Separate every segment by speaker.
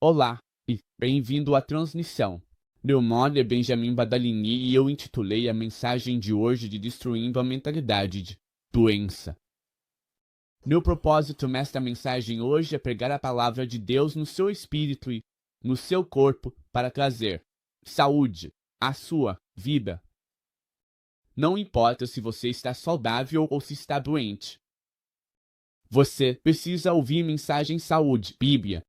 Speaker 1: Olá e bem-vindo à transmissão. Meu nome é Benjamin Badalini e eu intitulei a mensagem de hoje de Destruindo a Mentalidade de Doença. Meu propósito nesta mensagem hoje é pregar a palavra de Deus no seu espírito e no seu corpo para trazer saúde à sua vida. Não importa se você está saudável ou se está doente. Você precisa ouvir mensagem saúde, Bíblia.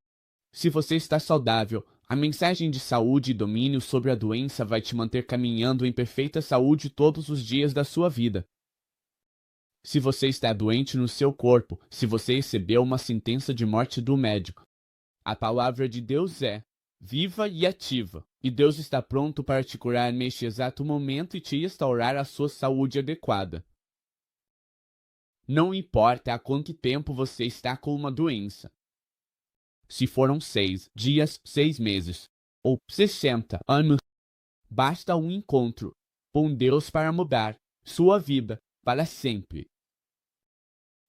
Speaker 1: Se você está saudável, a mensagem de saúde e domínio sobre a doença vai te manter caminhando em perfeita saúde todos os dias da sua vida. Se você está doente no seu corpo, se você recebeu uma sentença de morte do médico, a palavra de Deus é viva e ativa, e Deus está pronto para te curar neste exato momento e te restaurar a sua saúde adequada. Não importa há quanto tempo você está com uma doença. Se foram 6 dias, 6 meses, ou 60 anos, basta um encontro com Deus para mudar sua vida para sempre.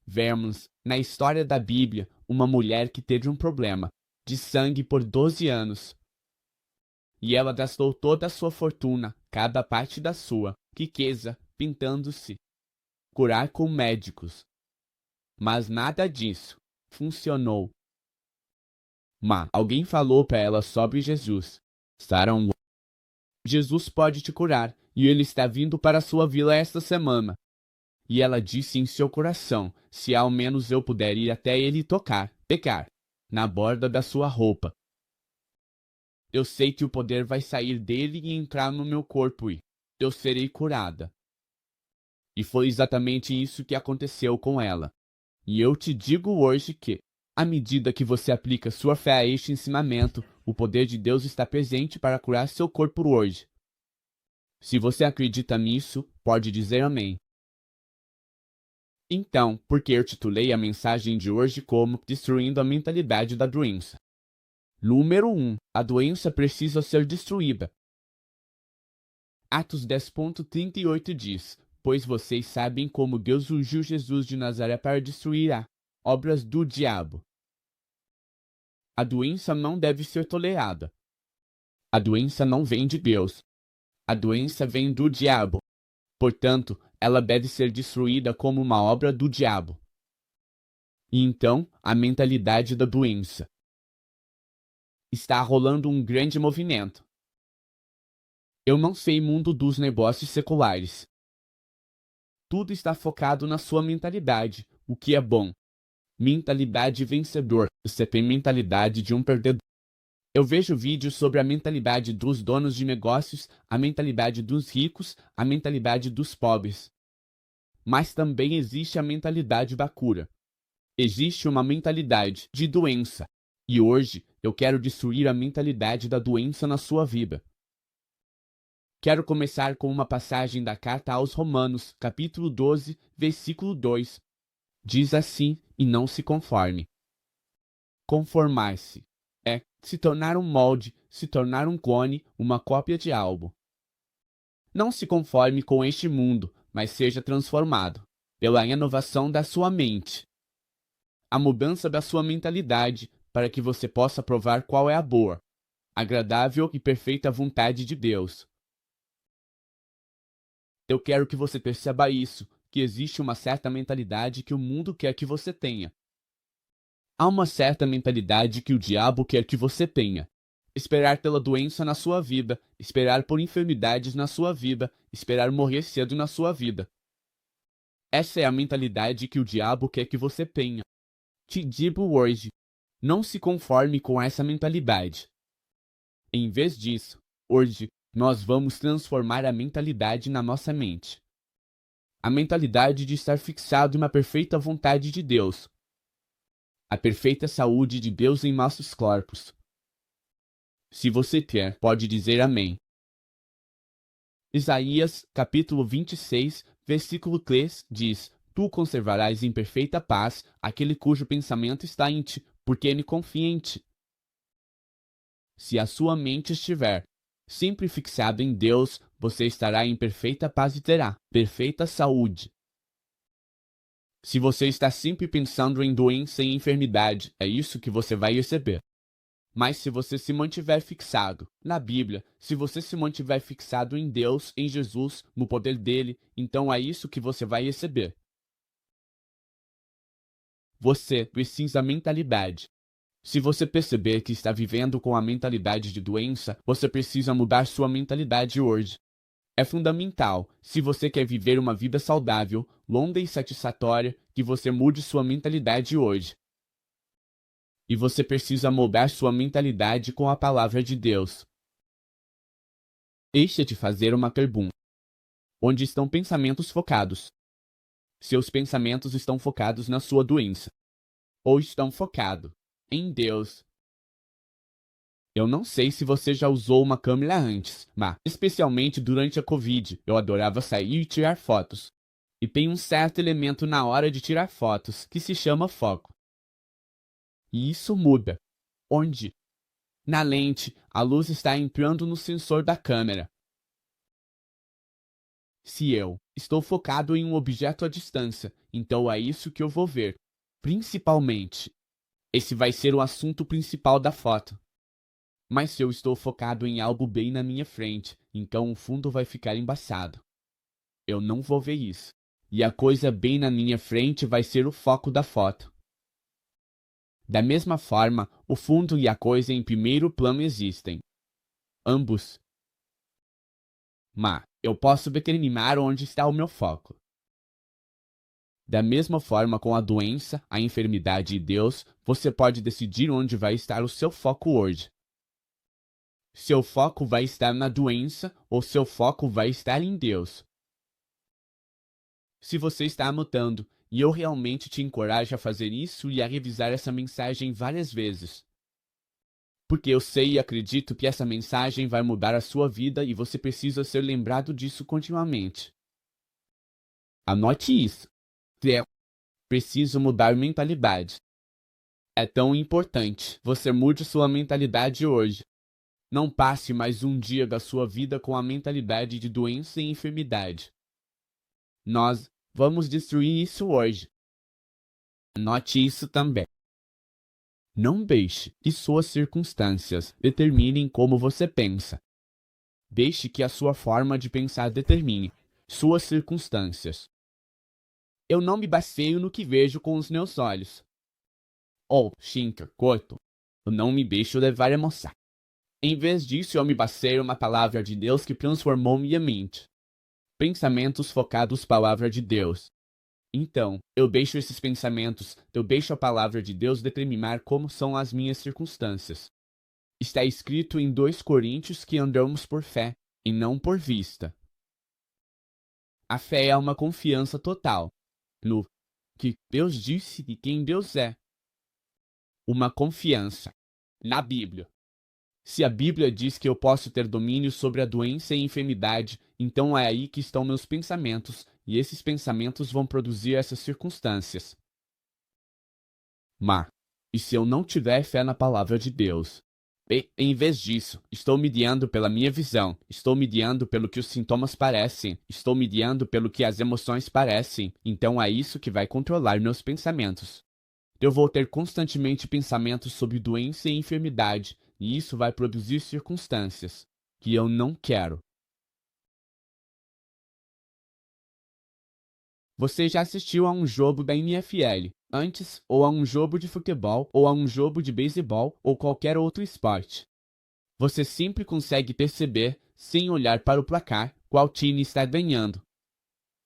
Speaker 1: Vemos na história da Bíblia uma mulher que teve um problema de sangue por 12 anos. E ela gastou toda a sua fortuna, cada parte da sua riqueza, pintando-se, curar com médicos. Mas nada disso funcionou. Mas alguém falou para ela sobre Jesus. Jesus pode te curar, e ele está vindo para a sua vila esta semana. E ela disse em seu coração, se ao menos eu puder ir até ele e pegar, na borda da sua roupa. Eu sei que o poder vai sair dele e entrar no meu corpo e eu serei curada. E foi exatamente isso que aconteceu com ela. E eu te digo hoje que, à medida que você aplica sua fé a este ensinamento, o poder de Deus está presente para curar seu corpo hoje. Se você acredita nisso, pode dizer amém. Então, por que eu titulei a mensagem de hoje como Destruindo a Mentalidade da Doença? Número 1. A doença precisa ser destruída. Atos 10.38 diz, pois vocês sabem como Deus ungiu Jesus de Nazaré para destruir as obras do diabo. A doença não deve ser tolerada. A doença não vem de Deus. A doença vem do diabo. Portanto, ela deve ser destruída como uma obra do diabo. E então, a mentalidade da doença. Está rolando um grande movimento. Eu não sei mundo dos negócios seculares. Tudo está focado na sua mentalidade, o que é bom. Mentalidade vencedor. Você tem mentalidade de um perdedor. Eu vejo vídeos sobre a mentalidade dos donos de negócios, a mentalidade dos ricos, a mentalidade dos pobres. Mas também existe a mentalidade da cura. Existe uma mentalidade de doença. E hoje eu quero destruir a mentalidade da doença na sua vida. Quero começar com uma passagem da carta aos Romanos, capítulo 12, versículo 2. Diz assim, e não se conforme. Conformar-se é se tornar um molde, se tornar um clone, uma cópia de algo. Não se conforme com este mundo, mas seja transformado pela inovação da sua mente. A mudança da sua mentalidade para que você possa provar qual é a boa, agradável e perfeita vontade de Deus. Eu quero que você perceba isso, que existe uma certa mentalidade que o mundo quer que você tenha. Há uma certa mentalidade que o diabo quer que você tenha. Esperar pela doença na sua vida, esperar por enfermidades na sua vida, esperar morrer cedo na sua vida. Essa é a mentalidade que o diabo quer que você tenha. Te digo hoje, não se conforme com essa mentalidade. Em vez disso, hoje, nós vamos transformar a mentalidade na nossa mente. A mentalidade de estar fixado na perfeita vontade de Deus. A perfeita saúde de Deus em nossos corpos. Se você quer, pode dizer amém. Isaías, capítulo 26, versículo 3, diz, tu conservarás em perfeita paz aquele cujo pensamento está em ti, porque ele confia em ti. Se a sua mente estiver sempre fixada em Deus, você estará em perfeita paz e terá perfeita saúde. Se você está sempre pensando em doença e enfermidade, é isso que você vai receber. Mas se você se mantiver fixado na Bíblia, se você se mantiver fixado em Deus, em Jesus, no poder dele, então é isso que você vai receber. Você precisa mentalidade. Se você perceber que está vivendo com a mentalidade de doença, você precisa mudar sua mentalidade hoje. É fundamental, se você quer viver uma vida saudável, longa e satisfatória, que você mude sua mentalidade hoje. E você precisa mudar sua mentalidade com a palavra de Deus. Deixa eu te fazer uma pergunta. Onde estão pensamentos focados? Seus pensamentos estão focados na sua doença? Ou estão focados em Deus? Eu não sei se você já usou uma câmera antes, mas, especialmente durante a Covid, eu adorava sair e tirar fotos. E tem um certo elemento na hora de tirar fotos que se chama foco. E isso muda. Onde? Na lente, a luz está entrando no sensor da câmera. Se eu estou focado em um objeto à distância, então é isso que eu vou ver. Principalmente. Esse vai ser o assunto principal da foto. Mas se eu estou focado em algo bem na minha frente, então o fundo vai ficar embaçado. Eu não vou ver isso. E a coisa bem na minha frente vai ser o foco da foto. Da mesma forma, o fundo e a coisa em primeiro plano existem. Ambos. Mas eu posso determinar onde está o meu foco. Da mesma forma com a doença, a enfermidade e Deus, você pode decidir onde vai estar o seu foco hoje. Seu foco vai estar na doença ou seu foco vai estar em Deus? Se você está anotando, e eu realmente te encorajo a fazer isso e a revisar essa mensagem várias vezes. Porque eu sei e acredito que essa mensagem vai mudar a sua vida e você precisa ser lembrado disso continuamente. Anote isso. Eu preciso mudar mentalidade. É tão importante. Você mude sua mentalidade hoje. Não passe mais um dia da sua vida com a mentalidade de doença e enfermidade. Nós vamos destruir isso hoje. Anote isso também. Não deixe que suas circunstâncias determinem como você pensa. Deixe que a sua forma de pensar determine suas circunstâncias. Eu não me baseio no que vejo com os meus olhos. Ou, Shinka, corto, eu não me deixo levar a emoção. Em vez disso, eu me baseio na palavra de Deus que transformou minha mente. Pensamentos focados na palavra de Deus. Então, eu deixo esses pensamentos, eu deixo a palavra de Deus determinar como são as minhas circunstâncias. Está escrito em 2 Coríntios que andamos por fé, e não por vista. A fé é uma confiança total no que Deus disse e quem Deus é. Uma confiança na Bíblia. Se a Bíblia diz que eu posso ter domínio sobre a doença e a enfermidade, então é aí que estão meus pensamentos, e esses pensamentos vão produzir essas circunstâncias. Mas, e se eu não tiver fé na palavra de Deus? Em vez disso, estou me guiando pela minha visão, estou me guiando pelo que os sintomas parecem, estou me guiando pelo que as emoções parecem, então é isso que vai controlar meus pensamentos. Eu vou ter constantemente pensamentos sobre doença e enfermidade, e isso vai produzir circunstâncias que eu não quero. Você já assistiu a um jogo da NFL antes, ou a um jogo de futebol, ou a um jogo de beisebol, ou qualquer outro esporte? Você sempre consegue perceber, sem olhar para o placar, qual time está ganhando.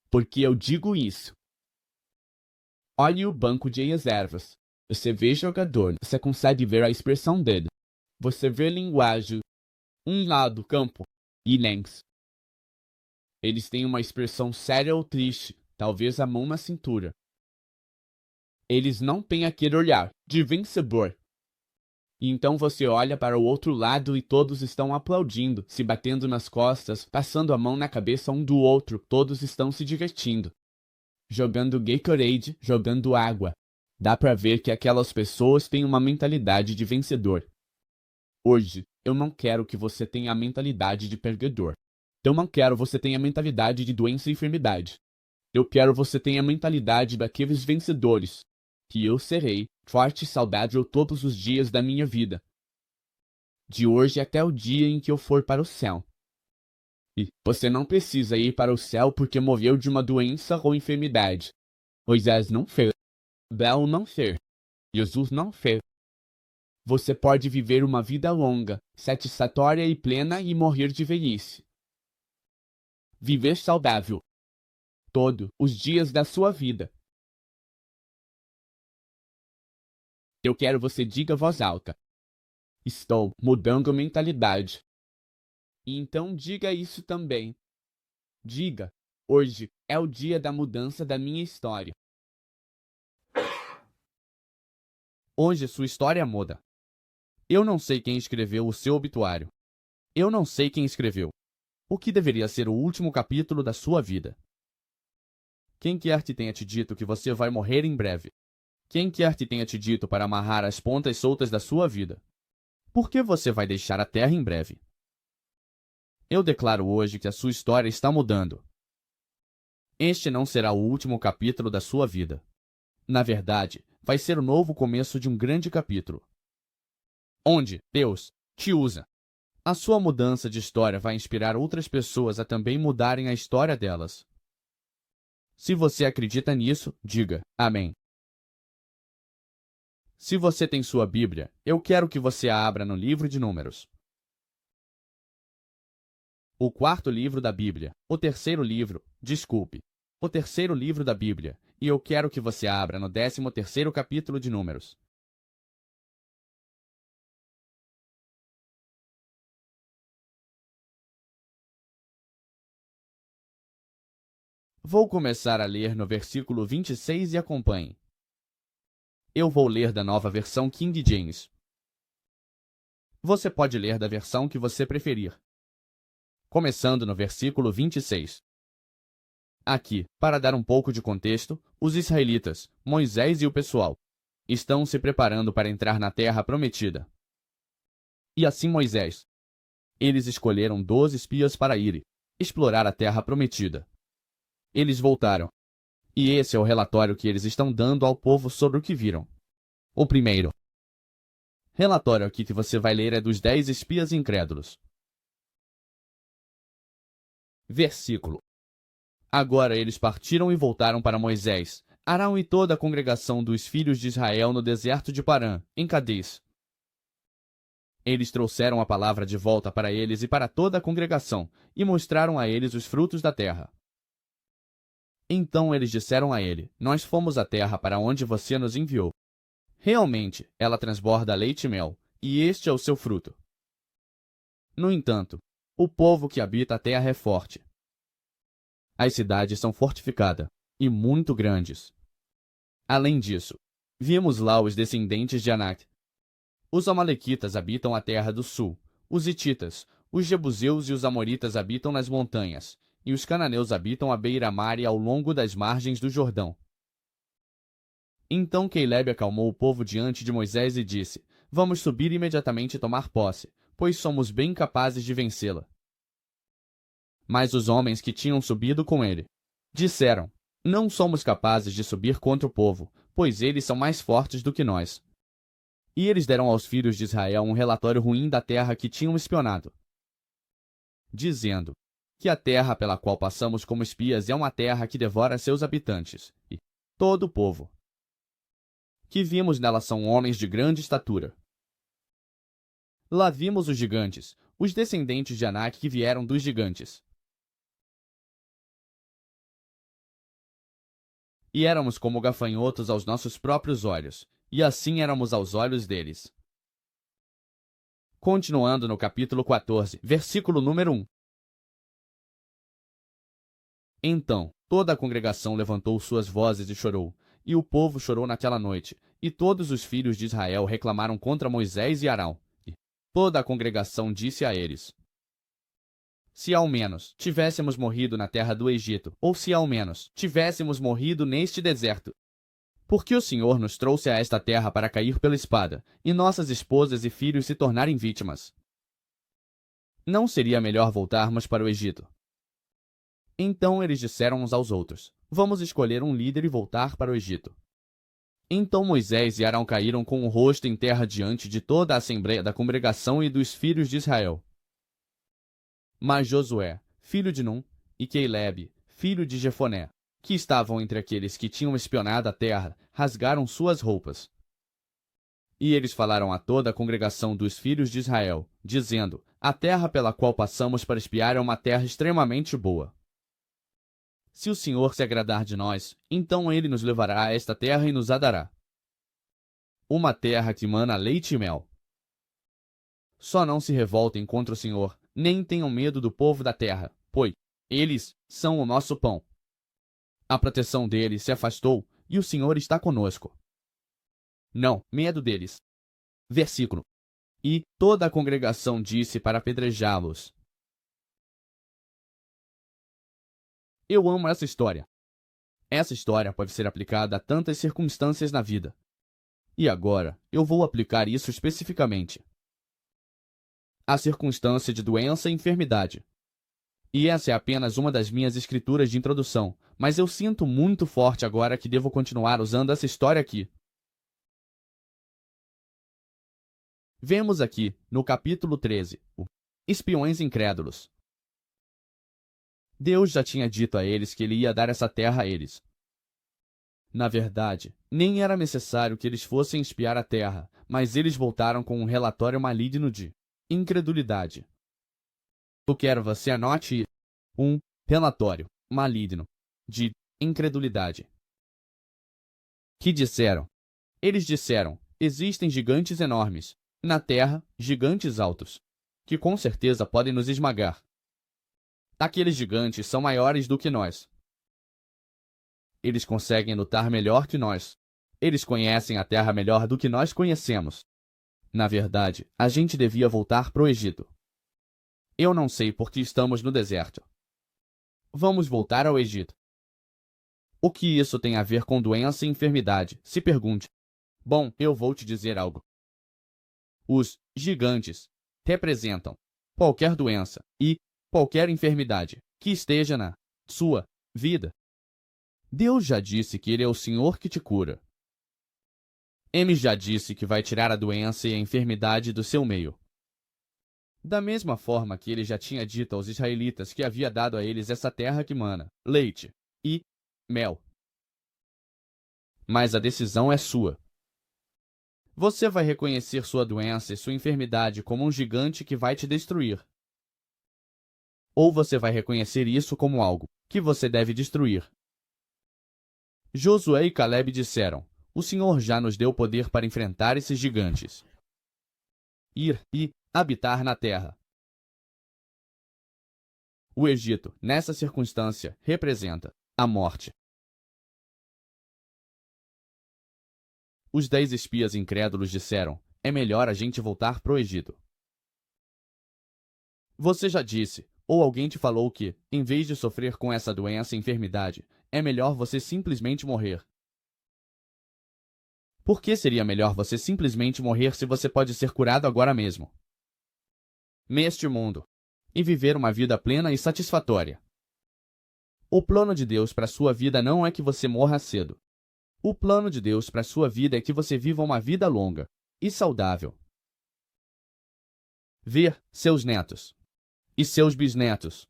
Speaker 1: Por que eu digo isso? Olhe o banco de reservas. Você vê o jogador, você consegue ver a expressão dele. Você vê a linguagem. Um lado, campo, e lens. Eles têm uma expressão séria ou triste, talvez a mão na cintura. Eles não têm aquele olhar de vencedor. E então você olha para o outro lado e todos estão aplaudindo, se batendo nas costas, passando a mão na cabeça um do outro, todos estão se divertindo. Jogando Gatorade, jogando água. Dá pra ver que aquelas pessoas têm uma mentalidade de vencedor. Hoje, eu não quero que você tenha a mentalidade de perdedor. Eu não quero você tenha a mentalidade de doença e enfermidade. Eu quero você tenha a mentalidade daqueles vencedores, que eu serei forte e saudável todos os dias da minha vida. de hoje até o dia em que eu for para o céu. E você não precisa ir para o céu porque morreu de uma doença ou enfermidade. Moisés não fez. Abel não fez. Jesus não fez. Você pode viver uma vida longa, satisfatória e plena e morrer de velhice. Viver saudável. Todos os dias da sua vida. Eu quero você diga a voz alta. Estou mudando a mentalidade. E então diga isso também. Diga, hoje é o dia da mudança da minha história. Hoje sua história muda. Eu não sei quem escreveu o seu obituário. Eu não sei quem escreveu. O que deveria ser o último capítulo da sua vida. Quem quer que tenha te dito que você vai morrer em breve? Quem quer que tenha te dito para amarrar as pontas soltas da sua vida? Por que você vai deixar a terra em breve? Eu declaro hoje que a sua história está mudando. Este não será o último capítulo da sua vida. Na verdade, vai ser o novo começo de um grande capítulo, onde Deus te usa. A sua mudança de história vai inspirar outras pessoas a também mudarem a história delas. Se você acredita nisso, diga amém. Se você tem sua Bíblia, eu quero que você a abra no livro de Números. O quarto livro da Bíblia, o terceiro livro da Bíblia, e eu quero que você abra no 13º capítulo de Números. Vou começar a ler no versículo 26 e acompanhe. Eu vou ler da nova versão King James. Você pode ler da versão que você preferir. Começando no versículo 26. Aqui, para dar um pouco de contexto, os israelitas, Moisés e o pessoal, estão se preparando para entrar na terra prometida. E assim Moisés. Eles escolheram 12 espias para irem explorar a terra prometida. Eles voltaram. E esse é o relatório que eles estão dando ao povo sobre o que viram. O primeiro relatório aqui que você vai ler é dos 10 espias incrédulos. Versículo. Agora eles partiram e voltaram para Moisés, Arão e toda a congregação dos filhos de Israel no deserto de Parã, em Cades. Eles trouxeram a palavra de volta para eles e para toda a congregação, e mostraram a eles os frutos da terra. Então eles disseram a ele: Nós fomos à terra para onde você nos enviou. Realmente, ela transborda leite e mel, e este é o seu fruto. No entanto, o povo que habita a terra é forte. As cidades são fortificadas, e muito grandes. Além disso, vimos lá os descendentes de Anak. Os amalequitas habitam a terra do sul, os hititas, os jebuseus e os amoritas habitam nas montanhas, e os cananeus habitam à beira-mar e ao longo das margens do Jordão. Então Caleb acalmou o povo diante de Moisés e disse: Vamos subir imediatamente e tomar posse, pois somos bem capazes de vencê-la. Mas os homens que tinham subido com ele disseram: Não somos capazes de subir contra o povo, pois eles são mais fortes do que nós. E eles deram aos filhos de Israel um relatório ruim da terra que tinham espionado, dizendo que a terra pela qual passamos como espias é uma terra que devora seus habitantes, e todo o povo que vimos nela são homens de grande estatura. Lá vimos os gigantes, os descendentes de Anak que vieram dos gigantes. E éramos como gafanhotos aos nossos próprios olhos, e assim éramos aos olhos deles. Continuando no capítulo 14, versículo número 1. Então, toda a congregação levantou suas vozes e chorou, e o povo chorou naquela noite, e todos os filhos de Israel reclamaram contra Moisés e Arão. E toda a congregação disse a eles: Se ao menos tivéssemos morrido na terra do Egito, ou se ao menos tivéssemos morrido neste deserto. Porque o Senhor nos trouxe a esta terra para cair pela espada, e nossas esposas e filhos se tornarem vítimas. Não seria melhor voltarmos para o Egito? Então eles disseram uns aos outros: Vamos escolher um líder e voltar para o Egito. Então Moisés e Arão caíram com o rosto em terra diante de toda a assembleia da congregação e dos filhos de Israel. Mas Josué, filho de Num, e Calebe, filho de Jefoné, que estavam entre aqueles que tinham espionado a terra, rasgaram suas roupas. E eles falaram a toda a congregação dos filhos de Israel, dizendo: A terra pela qual passamos para espiar é uma terra extremamente boa. Se o Senhor se agradar de nós, então ele nos levará a esta terra e nos a dará. Uma terra que mana leite e mel. Só não se revoltem contra o Senhor, nem tenham medo do povo da terra, pois eles são o nosso pão. A proteção deles se afastou e o Senhor está conosco. Não, medo deles. Versículo. E toda a congregação disse para apedrejá-los. Eu amo essa história. Essa história pode ser aplicada a tantas circunstâncias na vida. E agora, eu vou aplicar isso especificamente. A circunstância de doença e enfermidade. E essa é apenas uma das minhas escrituras de introdução, mas eu sinto muito forte agora que devo continuar usando essa história aqui. Vemos aqui, no capítulo 13, o espiões incrédulos. Deus já tinha dito a eles que ele ia dar essa terra a eles. Na verdade, nem era necessário que eles fossem espiar a terra, mas eles voltaram com um relatório maligno de incredulidade. Eu quero você anote um relatório maligno de incredulidade. Que disseram? Eles disseram: existem gigantes enormes na terra, gigantes altos, que com certeza podem nos esmagar. Aqueles gigantes são maiores do que nós. Eles conseguem lutar melhor que nós. Eles conhecem a terra melhor do que nós conhecemos. Na verdade, a gente devia voltar para o Egito. Eu não sei por que estamos no deserto. Vamos voltar ao Egito. O que isso tem a ver com doença e enfermidade? Se pergunte. Bom, eu vou te dizer algo. Os gigantes representam qualquer doença e qualquer enfermidade que esteja na sua vida. Deus já disse que ele é o Senhor que te cura. Ele já disse que vai tirar a doença e a enfermidade do seu meio. Da mesma forma que ele já tinha dito aos israelitas que havia dado a eles essa terra que mana leite e mel. Mas a decisão é sua. Você vai reconhecer sua doença e sua enfermidade como um gigante que vai te destruir. Ou você vai reconhecer isso como algo que você deve destruir. Josué e Calebe disseram: O Senhor já nos deu poder para enfrentar esses gigantes. Ir e habitar na terra. O Egito, nessa circunstância, representa a morte. Os 10 espias incrédulos disseram: é melhor a gente voltar pro Egito. Você já disse, ou alguém te falou que, em vez de sofrer com essa doença e enfermidade, é melhor você simplesmente morrer. Por que seria melhor você simplesmente morrer se você pode ser curado agora mesmo? Neste mundo. E viver uma vida plena e satisfatória. O plano de Deus para sua vida não é que você morra cedo. O plano de Deus para sua vida é que você viva uma vida longa e saudável. Ver seus netos e seus bisnetos.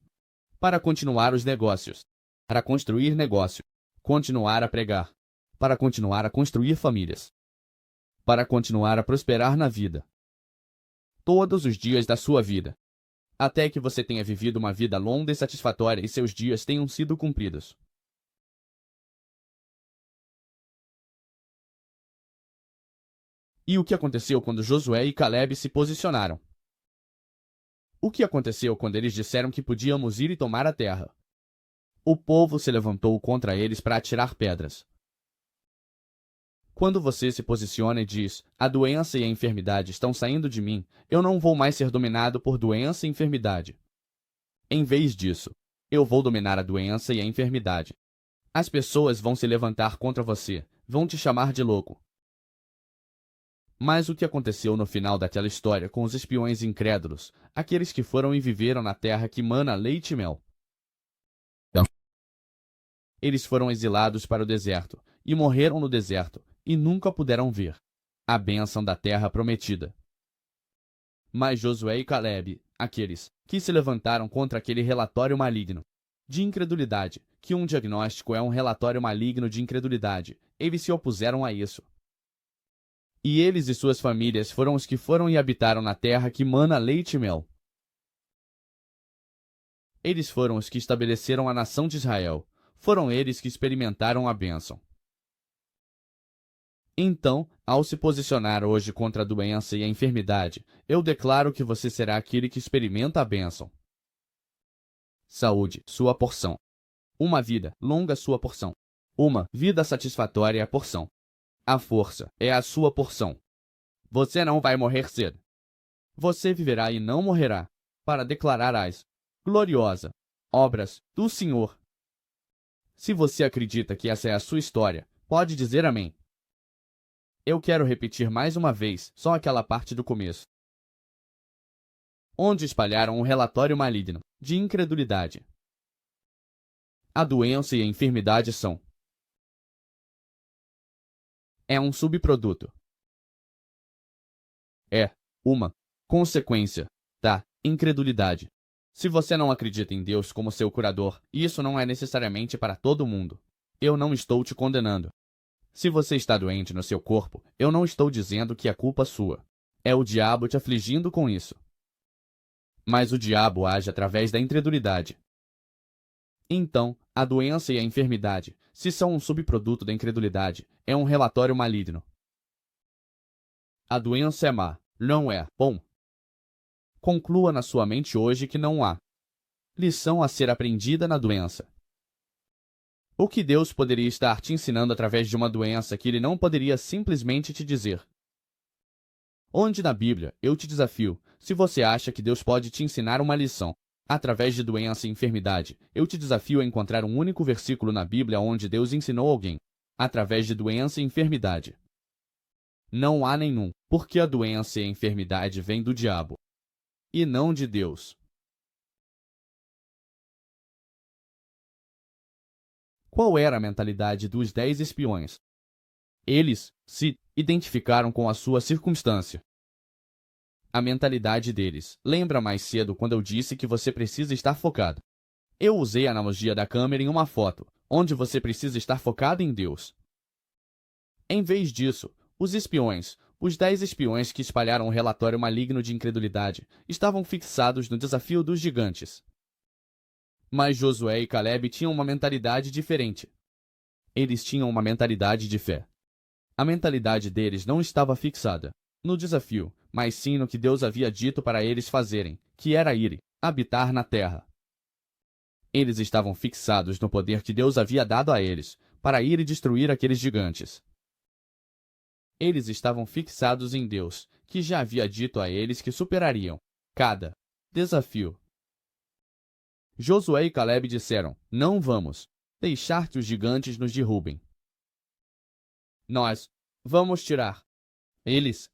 Speaker 1: Para continuar os negócios. Para construir negócio. Continuar a pregar. Para continuar a construir famílias. Para continuar a prosperar na vida. Todos os dias da sua vida. Até que você tenha vivido uma vida longa e satisfatória e seus dias tenham sido cumpridos. E o que aconteceu quando Josué e Calebe se posicionaram? O que aconteceu quando eles disseram que podíamos ir e tomar a terra? O povo se levantou contra eles para atirar pedras. Quando você se posiciona e diz: a doença e a enfermidade estão saindo de mim, eu não vou mais ser dominado por doença e enfermidade. Em vez disso, eu vou dominar a doença e a enfermidade. As pessoas vão se levantar contra você, vão te chamar de louco. Mas o que aconteceu no final daquela história com os espiões incrédulos, aqueles que foram e viveram na terra que mana leite e mel? Eles foram exilados para o deserto, e morreram no deserto, e nunca puderam ver a bênção da terra prometida. Mas Josué e Calebe, aqueles que se levantaram contra aquele relatório maligno de incredulidade, que um diagnóstico é um relatório maligno de incredulidade, eles se opuseram a isso. E eles e suas famílias foram os que foram e habitaram na terra que mana leite e mel. Eles foram os que estabeleceram a nação de Israel. Foram eles que experimentaram a bênção. Então, ao se posicionar hoje contra a doença e a enfermidade, eu declaro que você será aquele que experimenta a bênção. Saúde, sua porção. Uma vida longa, sua porção. Uma vida satisfatória, a porção. A força é a sua porção. Você não vai morrer cedo. Você viverá e não morrerá, para declarar as gloriosas obras do Senhor. Se você acredita que essa é a sua história, pode dizer amém. Eu quero repetir mais uma vez só aquela parte do começo, onde espalharam um relatório maligno de incredulidade. A doença e a enfermidade são um subproduto. É uma consequência da incredulidade. Se você não acredita em Deus como seu curador, isso não é necessariamente para todo mundo. Eu não estou te condenando. Se você está doente no seu corpo, eu não estou dizendo que é culpa sua. É o diabo te afligindo com isso. Mas o diabo age através da incredulidade. Então, a doença e a enfermidade, se são um subproduto da incredulidade, é um relatório maligno. A doença é má, não é bom. Conclua na sua mente hoje que não há lição a ser aprendida na doença. O que Deus poderia estar te ensinando através de uma doença que Ele não poderia simplesmente te dizer? Onde na Bíblia, eu te desafio, se você acha que Deus pode te ensinar uma lição através de doença e enfermidade, eu te desafio a encontrar um único versículo na Bíblia onde Deus ensinou alguém através de doença e enfermidade. Não há nenhum, porque a doença e a enfermidade vêm do diabo, e não de Deus. Qual era a mentalidade dos 10 espiões? Eles se identificaram com a sua circunstância. A mentalidade deles lembra mais cedo quando eu disse que você precisa estar focado. Eu usei a analogia da câmera em uma foto, onde você precisa estar focado em Deus. Em vez disso, os 10 espiões que espalharam um relatório maligno de incredulidade, estavam fixados no desafio dos gigantes. Mas Josué e Calebe tinham uma mentalidade diferente. Eles tinham uma mentalidade de fé. A mentalidade deles não estava fixada no desafio, mas sim no que Deus havia dito para eles fazerem, que era ir habitar na terra. Eles estavam fixados no poder que Deus havia dado a eles, para ir e destruir aqueles gigantes. Eles estavam fixados em Deus, que já havia dito a eles que superariam cada desafio. Josué e Calebe disseram: não vamos deixar que os gigantes nos derrubem. Nós vamos tirar eles.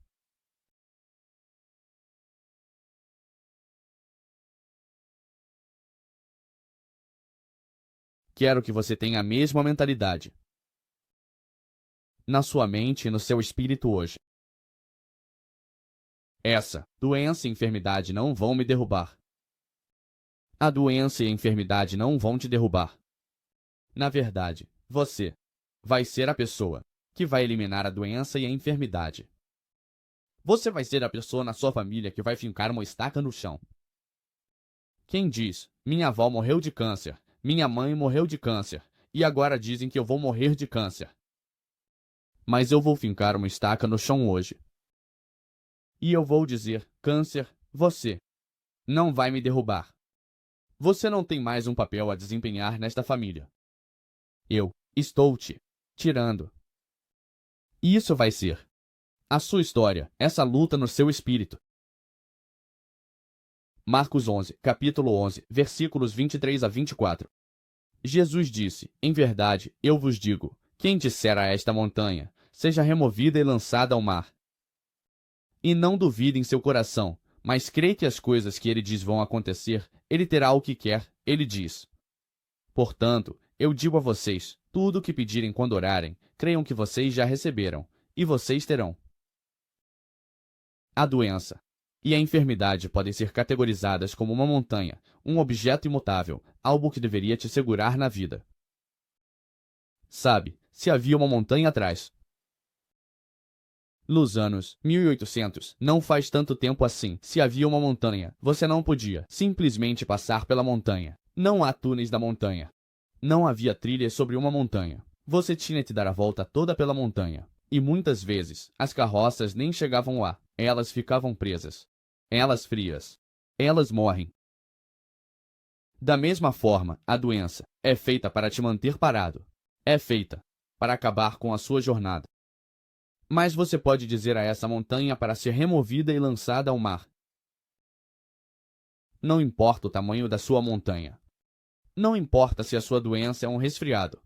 Speaker 1: Quero que você tenha a mesma mentalidade na sua mente e no seu espírito hoje. Essa doença e enfermidade não vão me derrubar. A doença e a enfermidade não vão te derrubar. Na verdade, você vai ser a pessoa que vai eliminar a doença e a enfermidade. Você vai ser a pessoa na sua família que vai fincar uma estaca no chão. Quem diz, minha avó morreu de câncer, minha mãe morreu de câncer, e agora dizem que eu vou morrer de câncer. Mas eu vou fincar uma estaca no chão hoje. E eu vou dizer, câncer, você não vai me derrubar. Você não tem mais um papel a desempenhar nesta família. Eu estou te tirando. E isso vai ser a sua história, essa luta no seu espírito. Marcos 11, capítulo 11, versículos 23 a 24. Jesus disse, em verdade, eu vos digo, quem disser a esta montanha, seja removida e lançada ao mar, e não duvide em seu coração, mas crê que as coisas que ele diz vão acontecer, ele terá o que quer, ele diz. Portanto,
Speaker 2: eu digo a vocês, tudo o que pedirem quando orarem, creiam que vocês já receberam, e vocês terão. A doença e a enfermidade podem ser categorizadas como uma montanha, um objeto imutável, algo que deveria te segurar na vida. Sabe, se havia uma montanha atrás. Nos anos 1800, não faz tanto tempo assim, se havia uma montanha, você não podia simplesmente passar pela montanha. Não há túneis da montanha. Não havia trilhas sobre uma montanha. Você tinha que dar a volta toda pela montanha. E muitas vezes, as carroças nem chegavam lá. Elas ficavam presas. Elas frias. Elas morrem. Da mesma forma, a doença é feita para te manter parado. É feita para acabar com a sua jornada. Mas você pode dizer a essa montanha para ser removida e lançada ao mar. Não importa o tamanho da sua montanha. Não importa se a sua doença é um resfriado.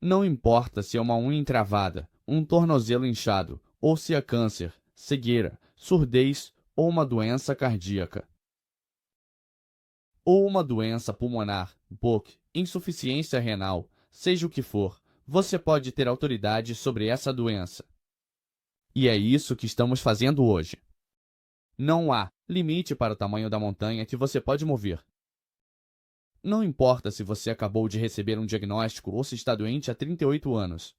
Speaker 2: Não importa se é uma unha encravada, um tornozelo inchado, ou se é câncer, cegueira, surdez ou uma doença cardíaca. Ou uma doença pulmonar, POC, insuficiência renal, seja o que for, você pode ter autoridade sobre essa doença. E é isso que estamos fazendo hoje. Não há limite para o tamanho da montanha que você pode mover. Não importa se você acabou de receber um diagnóstico ou se está doente há 38 anos.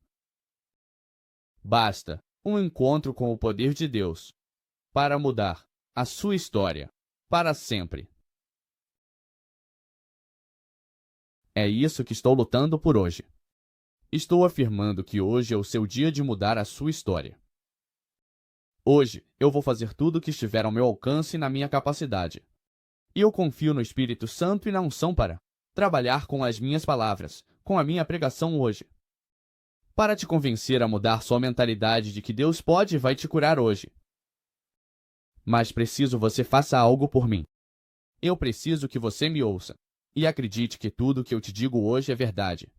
Speaker 2: Basta um encontro com o poder de Deus para mudar a sua história para sempre. É isso que estou lutando por hoje. Estou afirmando que hoje é o seu dia de mudar a sua história. Hoje, eu vou fazer tudo o que estiver ao meu alcance e na minha capacidade. E eu confio no Espírito Santo e na unção para trabalhar com as minhas palavras, com a minha pregação hoje. Para te convencer a mudar sua mentalidade de que Deus pode e vai te curar hoje. Mas preciso você faça algo por mim. Eu preciso que você me ouça. E acredite que tudo o que eu te digo hoje é verdade.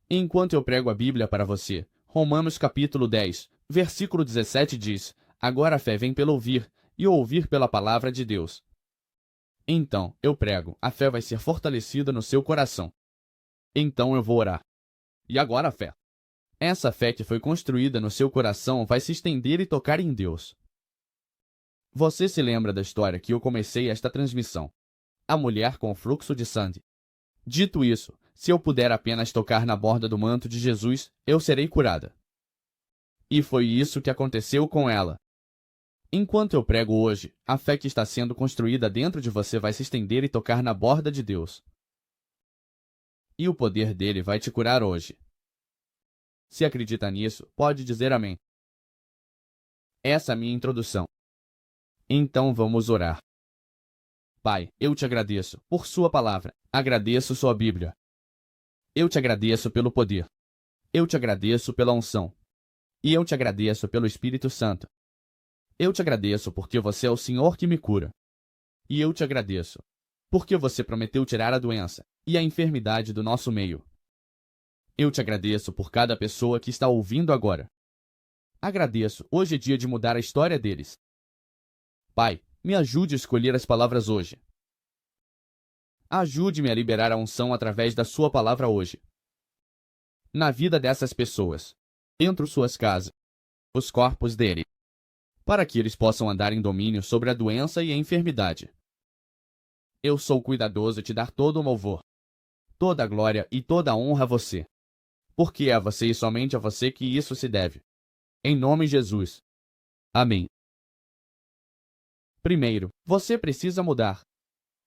Speaker 2: Enquanto eu prego a Bíblia para você, Romanos capítulo 10, versículo 17 diz: agora a fé vem pelo ouvir, e o ouvir pela palavra de Deus. Então, eu prego, a fé vai ser fortalecida no seu coração. Então eu vou orar. E agora a fé. Essa fé que foi construída no seu coração vai se estender e tocar em Deus. Você se lembra da história que eu comecei esta transmissão? A mulher com o fluxo de sangue. Dito isso, se eu puder apenas tocar na borda do manto de Jesus, eu serei curada. E foi isso que aconteceu com ela. Enquanto eu prego hoje, a fé que está sendo construída dentro de você vai se estender e tocar na borda de Deus. E o poder dele vai te curar hoje. Se acredita nisso, pode dizer amém. Essa é a minha introdução. Então vamos orar. Pai, eu te agradeço por sua palavra. Agradeço sua Bíblia. Eu te agradeço pelo poder. Eu te agradeço pela unção. E eu te agradeço pelo Espírito Santo. Eu te agradeço porque você é o Senhor que me cura. E eu te agradeço porque você prometeu tirar a doença e a enfermidade do nosso meio. Eu te agradeço por cada pessoa que está ouvindo agora. Agradeço, hoje é dia de mudar a história deles. Pai, me ajude a escolher as palavras hoje. Ajude-me a liberar a unção através da sua palavra hoje. Na vida dessas pessoas, entre suas casas, os corpos dele, para que eles possam andar em domínio sobre a doença e a enfermidade. Eu sou cuidadoso em te dar todo o louvor, toda a glória e toda a honra a você. Porque é a você e somente a você que isso se deve. Em nome de Jesus. Amém. Primeiro, você precisa mudar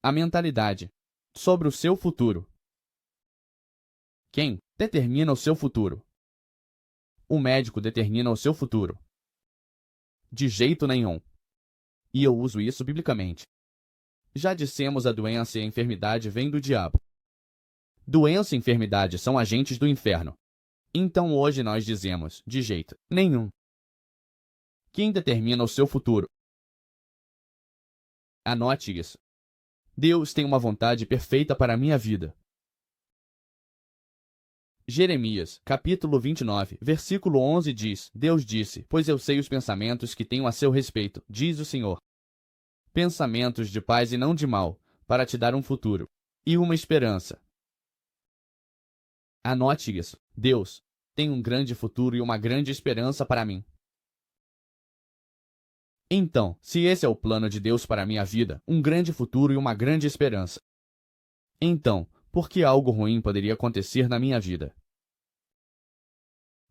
Speaker 2: a mentalidade sobre o seu futuro. Quem determina o seu futuro? O médico determina o seu futuro. De jeito nenhum. E eu uso isso biblicamente. Já dissemos a doença e a enfermidade vêm do diabo. Doença e enfermidade são agentes do inferno. Então hoje nós dizemos, de jeito nenhum. Quem determina o seu futuro? Anote isso. Deus tem uma vontade perfeita para a minha vida. Jeremias, capítulo 29, versículo 11 diz, Deus disse, pois eu sei os pensamentos que tenho a seu respeito, diz o Senhor. Pensamentos de paz e não de mal, para te dar um futuro e uma esperança. Anote isso. Deus tem um grande futuro e uma grande esperança para mim. Então, se esse é o plano de Deus para a minha vida, um grande futuro e uma grande esperança, então, por que algo ruim poderia acontecer na minha vida?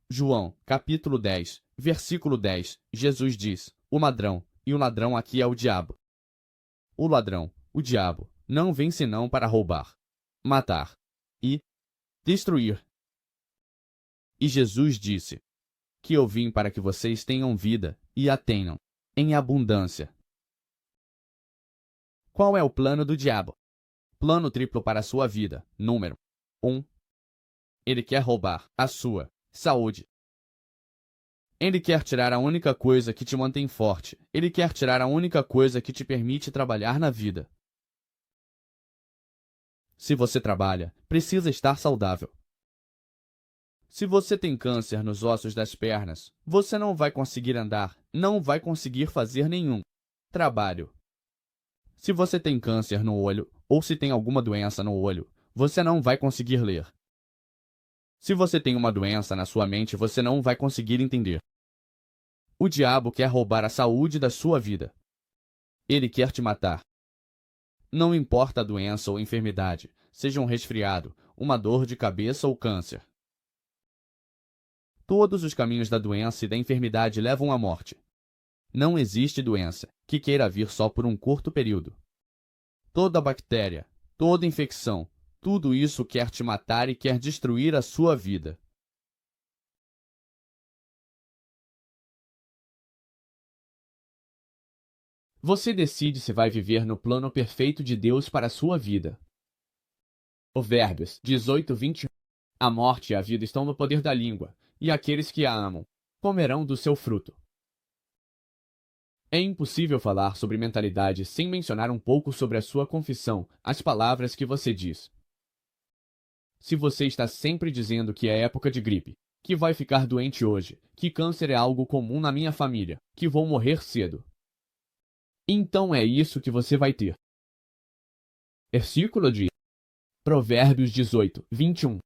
Speaker 2: João, capítulo 10, versículo 10, Jesus diz, o ladrão, e o ladrão aqui é o diabo. O ladrão, o diabo, não vem senão para roubar, matar e destruir. E Jesus disse que eu vim para que vocês tenham vida e a tenham em abundância. Qual é o plano do diabo? Plano triplo para a sua vida. Número 1. Ele quer roubar a sua saúde. Ele quer tirar a única coisa que te mantém forte. Ele quer tirar a única coisa que te permite trabalhar na vida. Se você trabalha, precisa estar saudável. Se você tem câncer nos ossos das pernas, você não vai conseguir andar, não vai conseguir fazer nenhum trabalho. Se você tem câncer no olho, ou se tem alguma doença no olho, você não vai conseguir ler. Se você tem uma doença na sua mente, você não vai conseguir entender. O diabo quer roubar a saúde da sua vida. Ele quer te matar. Não importa a doença ou enfermidade, seja um resfriado, uma dor de cabeça ou câncer. Todos os caminhos da doença e da enfermidade levam à morte. Não existe doença que queira vir só por um curto período. Toda bactéria, toda infecção, tudo isso quer te matar e quer destruir a sua vida.
Speaker 1: Você decide se vai viver no plano perfeito de Deus para a sua vida. Provérbios 18:21. A morte e a vida estão no poder da língua, e aqueles que a amam comerão do seu fruto. É impossível falar sobre mentalidade sem mencionar um pouco sobre a sua confissão, as palavras que você diz. Se você está sempre dizendo que é época de gripe, que vai ficar doente hoje, que câncer é algo comum na minha família, que vou morrer cedo, então é isso que você vai ter. Versículo de Provérbios 18:21.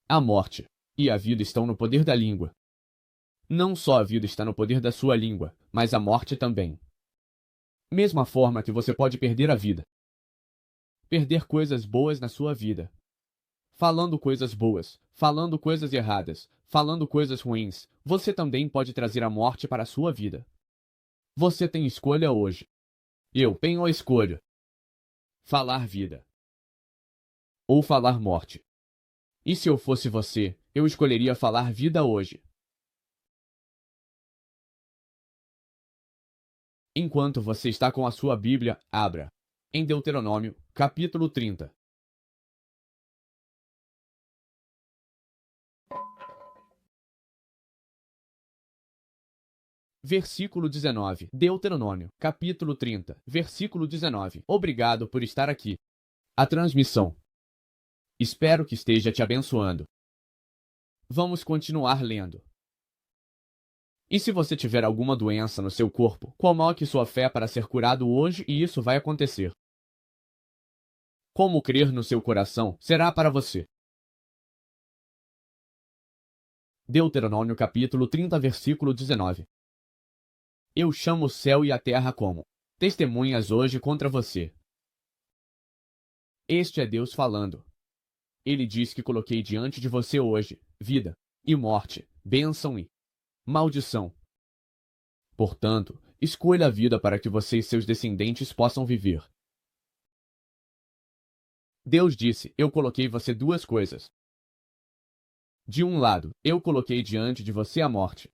Speaker 1: A morte e a vida estão no poder da língua. Não só a vida está no poder da sua língua, mas a morte também. Mesma forma que você pode perder a vida. Perder coisas boas na sua vida. Falando coisas boas, falando coisas erradas, falando coisas ruins, você também pode trazer a morte para a sua vida. Você tem escolha hoje. Eu tenho a escolha. Falar vida. Ou falar morte. E se eu fosse você, eu escolheria falar vida hoje. Enquanto você está com a sua Bíblia, abra em Deuteronômio, capítulo 30. Versículo 19. Deuteronômio, capítulo 30, versículo 19. Obrigado por estar aqui. A transmissão. Espero que esteja te abençoando. Vamos continuar lendo. E se você tiver alguma doença no seu corpo, coloque sua fé para ser curado hoje e isso vai acontecer. Como crer no seu coração será para você. Deuteronômio capítulo 30, versículo 19. Eu chamo o céu e a terra como testemunhas hoje contra você. Este é Deus falando. Ele diz que coloquei diante de você hoje vida e morte, bênção e maldição. Portanto, escolha a vida para que você e seus descendentes possam viver. Deus disse, eu coloquei você duas coisas. De um lado, eu coloquei diante de você a morte.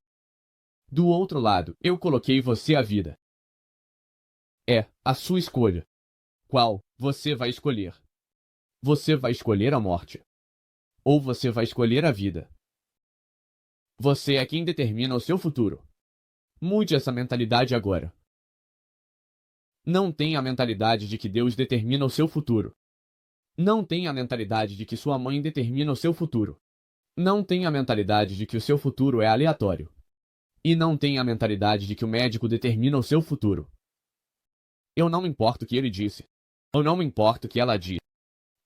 Speaker 1: Do outro lado, eu coloquei você a vida. É a sua escolha. Qual você vai escolher? Você vai escolher a morte. Ou você vai escolher a vida. Você é quem determina o seu futuro. Mude essa mentalidade agora. Não tenha a mentalidade de que Deus determina o seu futuro. Não tenha a mentalidade de que sua mãe determina o seu futuro. Não tenha a mentalidade de que o seu futuro é aleatório. E não tenha a mentalidade de que o médico determina o seu futuro. Eu não me importo o que ele disse. Eu não me importo o que ela diz.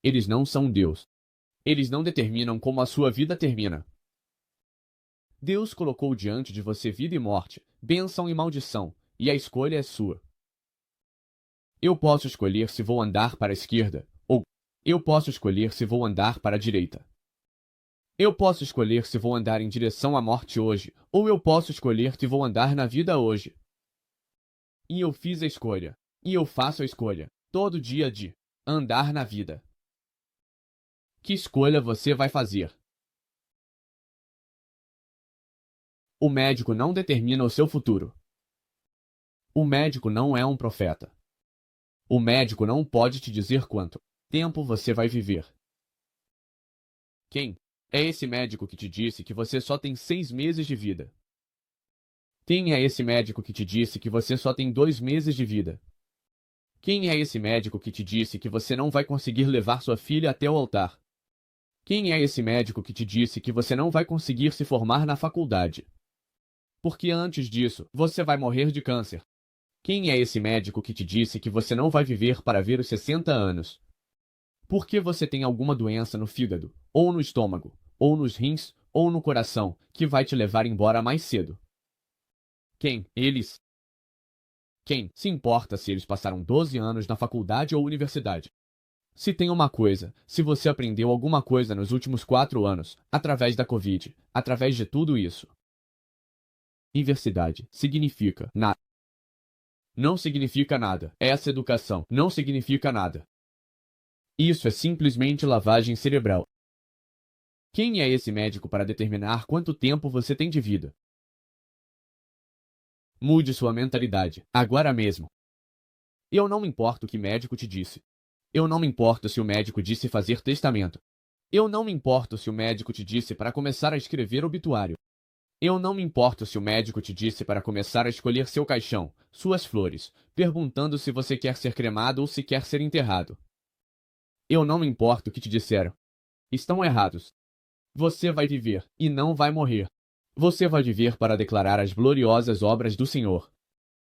Speaker 1: Eles não são Deus.
Speaker 2: Eles não determinam como a sua vida termina. Deus colocou diante de você vida e morte, bênção e maldição, e a escolha é sua. Eu posso escolher se vou andar para a esquerda, ou eu posso escolher se vou andar para a direita. Eu posso escolher se vou andar em direção à morte hoje, ou eu posso escolher se vou andar na vida hoje. E eu fiz a escolha, e eu faço a escolha, todo dia de andar na vida. Que escolha você vai fazer? O médico não determina o seu futuro. O médico não é um profeta. O médico não pode te dizer quanto tempo você vai viver. Quem é esse médico que te disse que você só tem 6 meses de vida? Quem é esse médico que te disse que você só tem 2 meses de vida? Quem é esse médico que te disse que você não vai conseguir levar sua filha até o altar? Quem é esse médico que te disse que você não vai conseguir se formar na faculdade? Porque antes disso, você vai morrer de câncer. Quem é esse médico que te disse que você não vai viver para ver os 60 anos? Porque você tem alguma doença no fígado, ou no estômago, ou nos rins, ou no coração, que vai te levar embora mais cedo. Quem? Eles? Quem se importa se eles passaram 12 anos na faculdade ou universidade? Se tem uma coisa, se você aprendeu alguma coisa nos últimos 4 anos, através da Covid, através de tudo isso. Universidade significa nada. Não significa nada. Essa educação não significa nada. Isso é simplesmente lavagem cerebral. Quem é esse médico para determinar quanto tempo você tem de vida? Mude sua mentalidade, agora mesmo. Eu não me importo o que médico te disse. Eu não me importo se o médico disse fazer testamento. Eu não me importo se o médico te disse para começar a escrever obituário. Eu não me importo se o médico te disse para começar a escolher seu caixão, suas flores, perguntando se você quer ser cremado ou se quer ser enterrado. Eu não me importo o que te disseram. Estão errados. Você vai viver, e não vai morrer. Você vai viver para declarar as gloriosas obras do Senhor.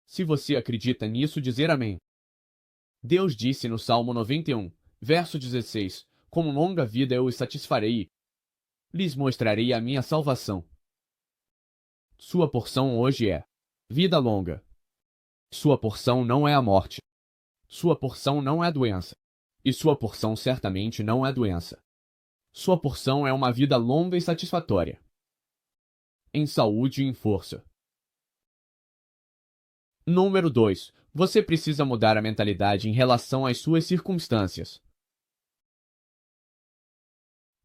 Speaker 2: Se você acredita nisso, dizer amém. Deus disse no Salmo 91, verso 16, com longa vida eu os satisfarei. Lhes mostrarei a minha salvação. Sua porção hoje é vida longa. Sua porção não é a morte. Sua porção não é a doença. E sua porção certamente não é doença. Sua porção é uma vida longa e satisfatória. Em saúde e em força. Número 2. Você precisa mudar a mentalidade em relação às suas circunstâncias.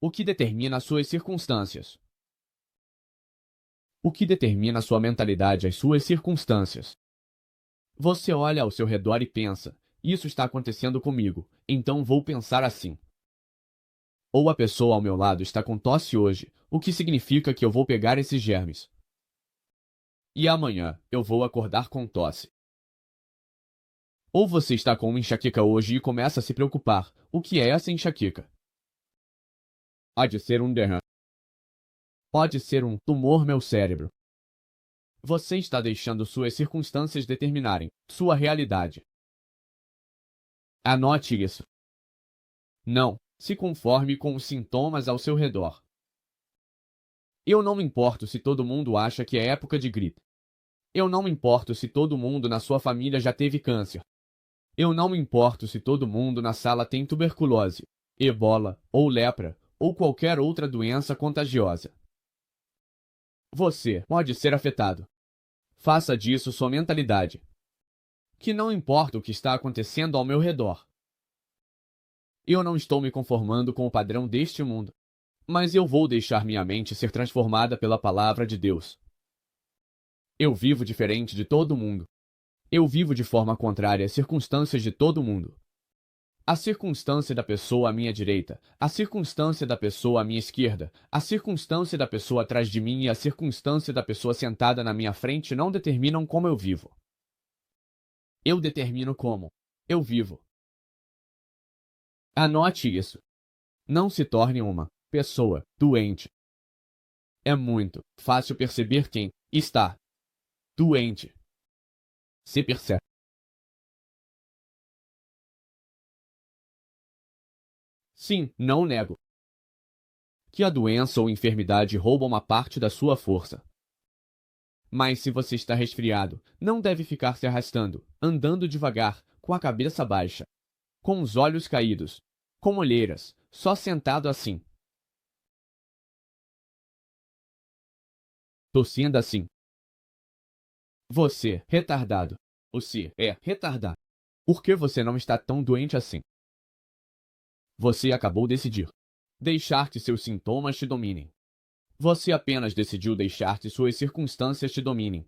Speaker 2: O que determina as suas circunstâncias? O que determina a sua mentalidade às suas circunstâncias? Você olha ao seu redor e pensa, isso está acontecendo comigo, então vou pensar assim. Ou a pessoa ao meu lado está com tosse hoje, o que significa que eu vou pegar esses germes. E amanhã eu vou acordar com tosse. Ou você está com uma enxaqueca hoje e começa a se preocupar, o que é essa enxaqueca? Pode ser um derrame. Pode ser um tumor no cérebro. Você está deixando suas circunstâncias determinarem sua realidade. Anote isso. Não se conforme com os sintomas ao seu redor. Eu não me importo se todo mundo acha que é época de gripe. Eu não me importo se todo mundo na sua família já teve câncer. Eu não me importo se todo mundo na sala tem tuberculose, ebola ou lepra ou qualquer outra doença contagiosa. Você pode ser afetado. Faça disso sua mentalidade. Que não importa o que está acontecendo ao meu redor. Eu não estou me conformando com o padrão deste mundo, mas eu vou deixar minha mente ser transformada pela palavra de Deus. Eu vivo diferente de todo mundo. Eu vivo de forma contrária às circunstâncias de todo mundo. A circunstância da pessoa à minha direita, a circunstância da pessoa à minha esquerda, a circunstância da pessoa atrás de mim e a circunstância da pessoa sentada na minha frente não determinam como eu vivo. Eu determino como eu vivo. Anote isso. Não se torne uma pessoa doente. É muito fácil perceber quem está doente. Se percebe. Sim, não nego. que a doença ou enfermidade rouba uma parte da sua força. Mas se você está resfriado, não deve ficar se arrastando, andando devagar, com a cabeça baixa, com os olhos caídos, com olheiras, só sentado assim. Tossindo assim. Você, retardado. Você é retardado. Por que você não está tão doente assim? Você acabou de decidir deixar que seus sintomas te dominem. Você apenas decidiu deixar que suas circunstâncias te dominem.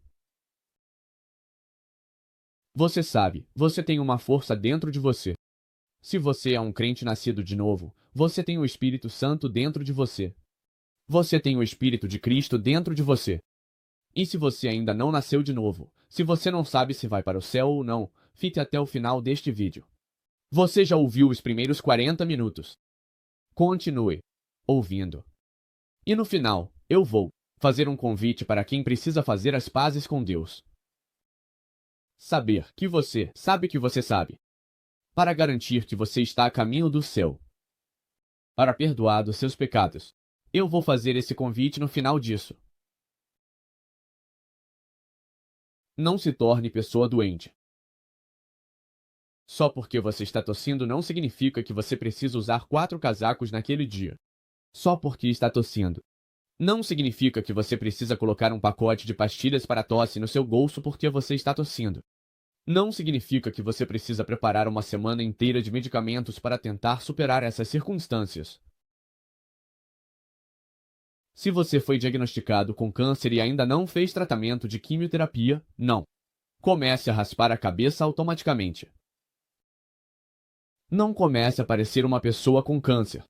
Speaker 2: Você sabe, você tem uma força dentro de você. Se você é um crente nascido de novo, você tem o Espírito Santo dentro de você. Você tem o Espírito de Cristo dentro de você. E se você ainda não nasceu de novo, se você não sabe se vai para o céu ou não, fique até o final deste vídeo. Você já ouviu os primeiros 40 minutos. Continue ouvindo. E no final, eu vou fazer um convite para quem precisa fazer as pazes com Deus. Saber que você sabe que você sabe. Para garantir que você está a caminho do céu. Para perdoar dos seus pecados. Eu vou fazer esse convite no final disso. Não se torne pessoa doente. Só porque você está tossindo não significa que você precisa usar 4 casacos naquele dia. Só porque está tossindo não significa que você precisa colocar um pacote de pastilhas para tosse no seu bolso porque você está tossindo. Não significa que você precisa preparar uma semana inteira de medicamentos para tentar superar essas circunstâncias. Se você foi diagnosticado com câncer e ainda não fez tratamento de quimioterapia, não comece a raspar a cabeça automaticamente. Não comece a parecer uma pessoa com câncer.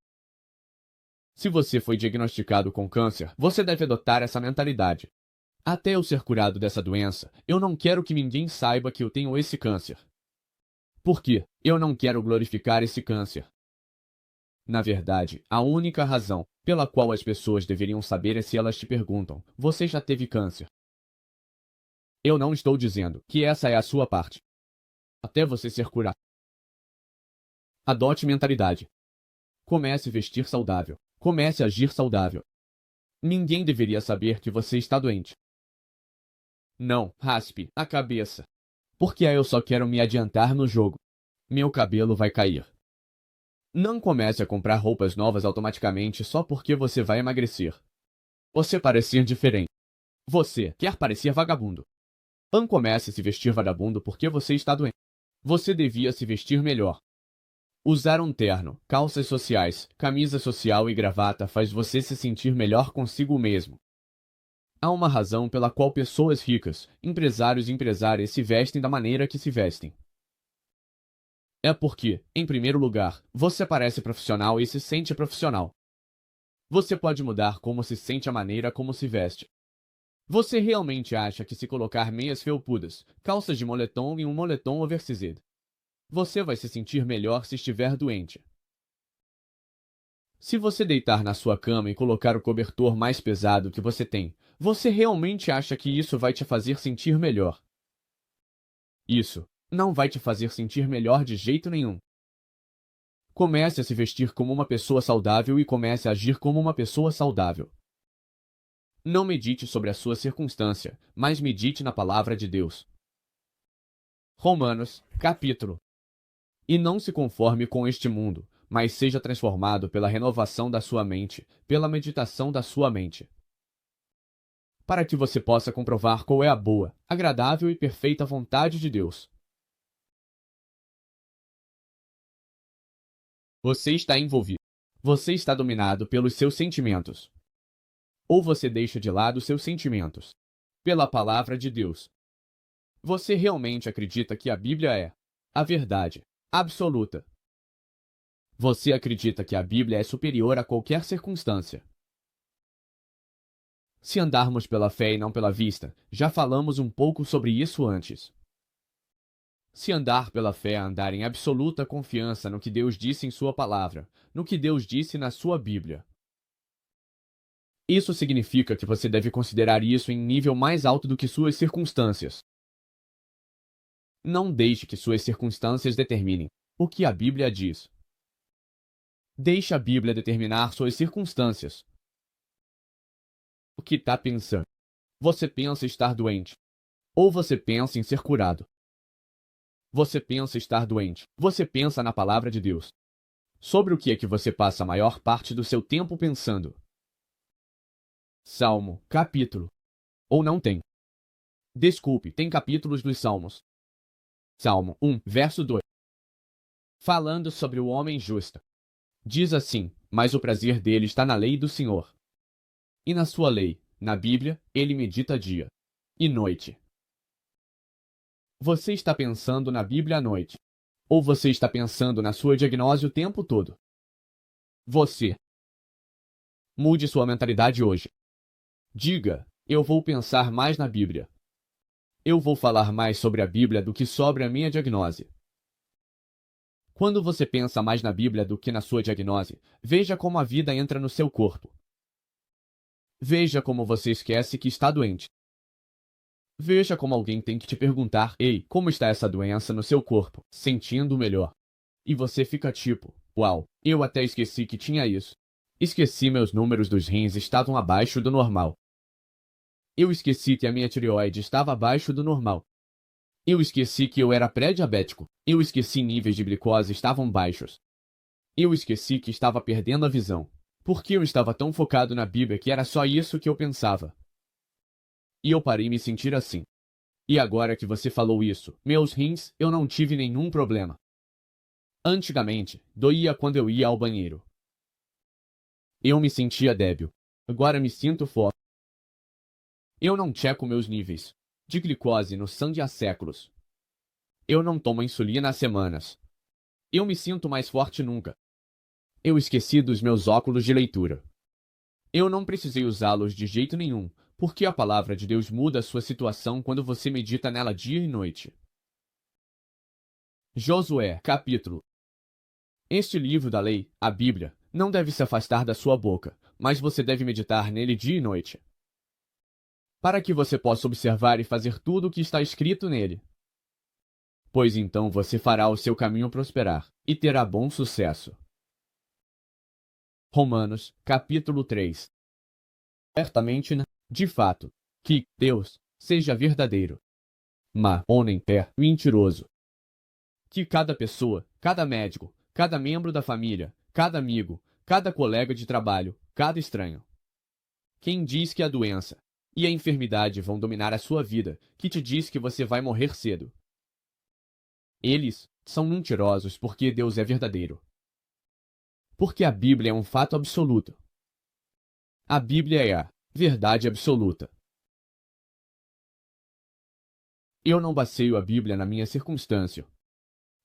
Speaker 2: Se você foi diagnosticado com câncer, você deve adotar essa mentalidade. Até eu ser curado dessa doença, eu não quero que ninguém saiba que eu tenho esse câncer. Por quê? Eu não quero glorificar esse câncer. Na verdade, a única razão pela qual as pessoas deveriam saber é se elas te perguntam: você já teve câncer? Eu não estou dizendo que essa é a sua parte. Até você ser curado. Adote mentalidade. Comece a vestir saudável. Comece a agir saudável. Ninguém deveria saber que você está doente. Não raspe a cabeça. Porque aí eu só quero me adiantar no jogo. Meu cabelo vai cair. Não comece a comprar roupas novas automaticamente só porque você vai emagrecer. Você parecer diferente. Você quer parecer vagabundo. Não comece a se vestir vagabundo porque você está doente. Você devia se vestir melhor. Usar um terno, calças sociais, camisa social e gravata faz você se sentir melhor consigo mesmo. Há uma razão pela qual pessoas ricas, empresários e empresárias se vestem da maneira que se vestem. É porque, em primeiro lugar, você parece profissional e se sente profissional. Você pode mudar como se sente a maneira como se veste. Você realmente acha que se colocar meias felpudas, calças de moletom e um moletom oversized, você vai se sentir melhor se estiver doente? Se você deitar na sua cama e colocar o cobertor mais pesado que você tem, você realmente acha que isso vai te fazer sentir melhor? Isso não vai te fazer sentir melhor de jeito nenhum. Comece a se vestir como uma pessoa saudável e comece a agir como uma pessoa saudável. Não medite sobre a sua circunstância, mas medite na palavra de Deus. Romanos, capítulo. E não se conforme com este mundo, mas seja transformado pela renovação da sua mente, pela meditação da sua mente. Para que você possa comprovar qual é a boa, agradável e perfeita vontade de Deus. Você está envolvido. Você está dominado pelos seus sentimentos. Ou você deixa de lado seus sentimentos. Pela palavra de Deus. Você realmente acredita que a Bíblia é a verdade absoluta. Você acredita que a Bíblia é superior a qualquer circunstância. Se andarmos pela fé e não pela vista, já falamos um pouco sobre isso antes. Se andar pela fé é andar em absoluta confiança no que Deus disse em sua palavra, no que Deus disse na sua Bíblia. Isso significa que você deve considerar isso em nível mais alto do que suas circunstâncias. Não deixe que suas circunstâncias determinem o que a Bíblia diz. Deixe a Bíblia determinar suas circunstâncias. O que está pensando? Você pensa estar doente? Ou você pensa em ser curado? Você pensa estar doente? Você pensa na palavra de Deus? Sobre o que é que você passa a maior parte do seu tempo pensando? Salmo, capítulo. Ou não tem? Desculpe, tem capítulos dos Salmos. Salmo 1, verso 2. Falando sobre o homem justo. Diz assim: mas o prazer dele está na lei do Senhor. E na sua lei, na Bíblia, ele medita dia e noite. Você está pensando na Bíblia à noite? Ou você está pensando na sua diagnose o tempo todo? Você. Mude sua mentalidade hoje. Diga: eu vou pensar mais na Bíblia. Eu vou falar mais sobre a Bíblia do que sobre a minha diagnose. Quando você pensa mais na Bíblia do que na sua diagnose, veja como a vida entra no seu corpo. Veja como você esquece que está doente. Veja como alguém tem que te perguntar: ei, como está essa doença no seu corpo? Sentindo melhor. E você fica tipo: uau, eu até esqueci que tinha isso. Esqueci meus números dos rins estavam abaixo do normal. Eu esqueci que a minha tireoide estava abaixo do normal. Eu esqueci que eu era pré-diabético. Eu esqueci níveis de glicose estavam baixos. Eu esqueci que estava perdendo a visão. Porque eu estava tão focado na Bíblia que era só isso que eu pensava. E eu parei me sentir assim. E agora que você falou isso, meus rins, eu não tive nenhum problema. Antigamente, doía quando eu ia ao banheiro. Eu me sentia débil. Agora me sinto forte. Eu não checo meus níveis de glicose no sangue há séculos. Eu não tomo insulina há semanas. Eu me sinto mais forte nunca. Eu esqueci dos meus óculos de leitura. Eu não precisei usá-los de jeito nenhum, porque a palavra de Deus muda a sua situação quando você medita nela dia e noite. Josué, capítulo. Este livro da lei, a Bíblia, não deve se afastar da sua boca, mas você deve meditar nele dia e noite, para que você possa observar e fazer tudo o que está escrito nele. Pois então você fará o seu caminho prosperar, e terá bom sucesso. Romanos, capítulo 3. Certamente, de fato, que Deus seja verdadeiro, mas mentiroso. Que cada pessoa, cada médico, cada membro da família, cada amigo, cada colega de trabalho, cada estranho. Quem diz que a doença e a enfermidade vão dominar a sua vida, que te diz que você vai morrer cedo. Eles são mentirosos porque Deus é verdadeiro. Porque a Bíblia é um fato absoluto. A Bíblia é a verdade absoluta. Eu não baseio a Bíblia na minha circunstância.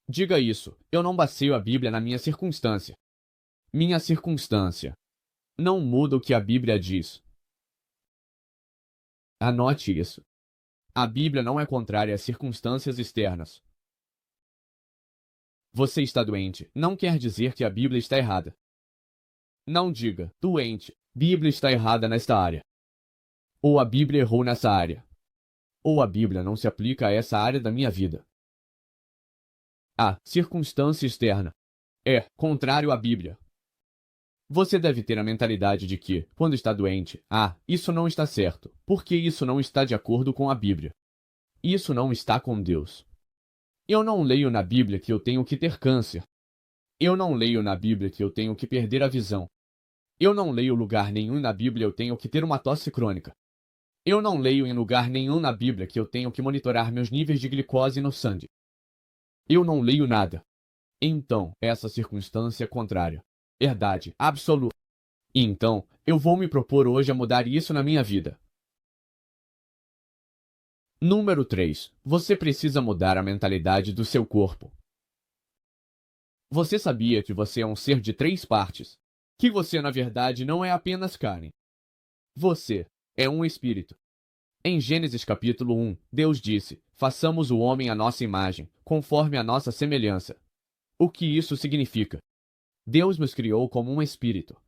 Speaker 2: Diga isso: eu não baseio a Bíblia na minha circunstância. Minha circunstância não muda o que a Bíblia diz. Anote isso. A Bíblia não é contrária às circunstâncias externas. Você está doente, não quer dizer que a Bíblia está errada. Não diga: doente, Bíblia está errada nesta área. Ou a Bíblia errou nessa área. Ou a Bíblia não se aplica a essa área da minha vida. A circunstância externa é contrário à Bíblia. Você deve ter a mentalidade de que, quando está doente, isso não está certo, porque isso não está de acordo com a Bíblia. Isso não está com Deus. Eu não leio na Bíblia que eu tenho que ter câncer. Eu não leio na Bíblia que eu tenho que perder a visão. Eu não leio lugar nenhum na Bíblia eu tenho que ter uma tosse crônica. Eu não leio em lugar nenhum na Bíblia que eu tenho que monitorar meus níveis de glicose no sangue. Eu não leio nada. Então, essa circunstância é contrária. Verdade absoluta. E então, eu vou me propor hoje a mudar isso na minha vida. Número 3. Você precisa mudar a mentalidade do seu corpo. Você sabia que você é um ser de 3 partes? Que você, na verdade, não é apenas carne. Você é um espírito. Em Gênesis capítulo 1, Deus disse: façamos o homem à nossa imagem, conforme a nossa semelhança. O que isso significa? Deus nos criou como um espírito.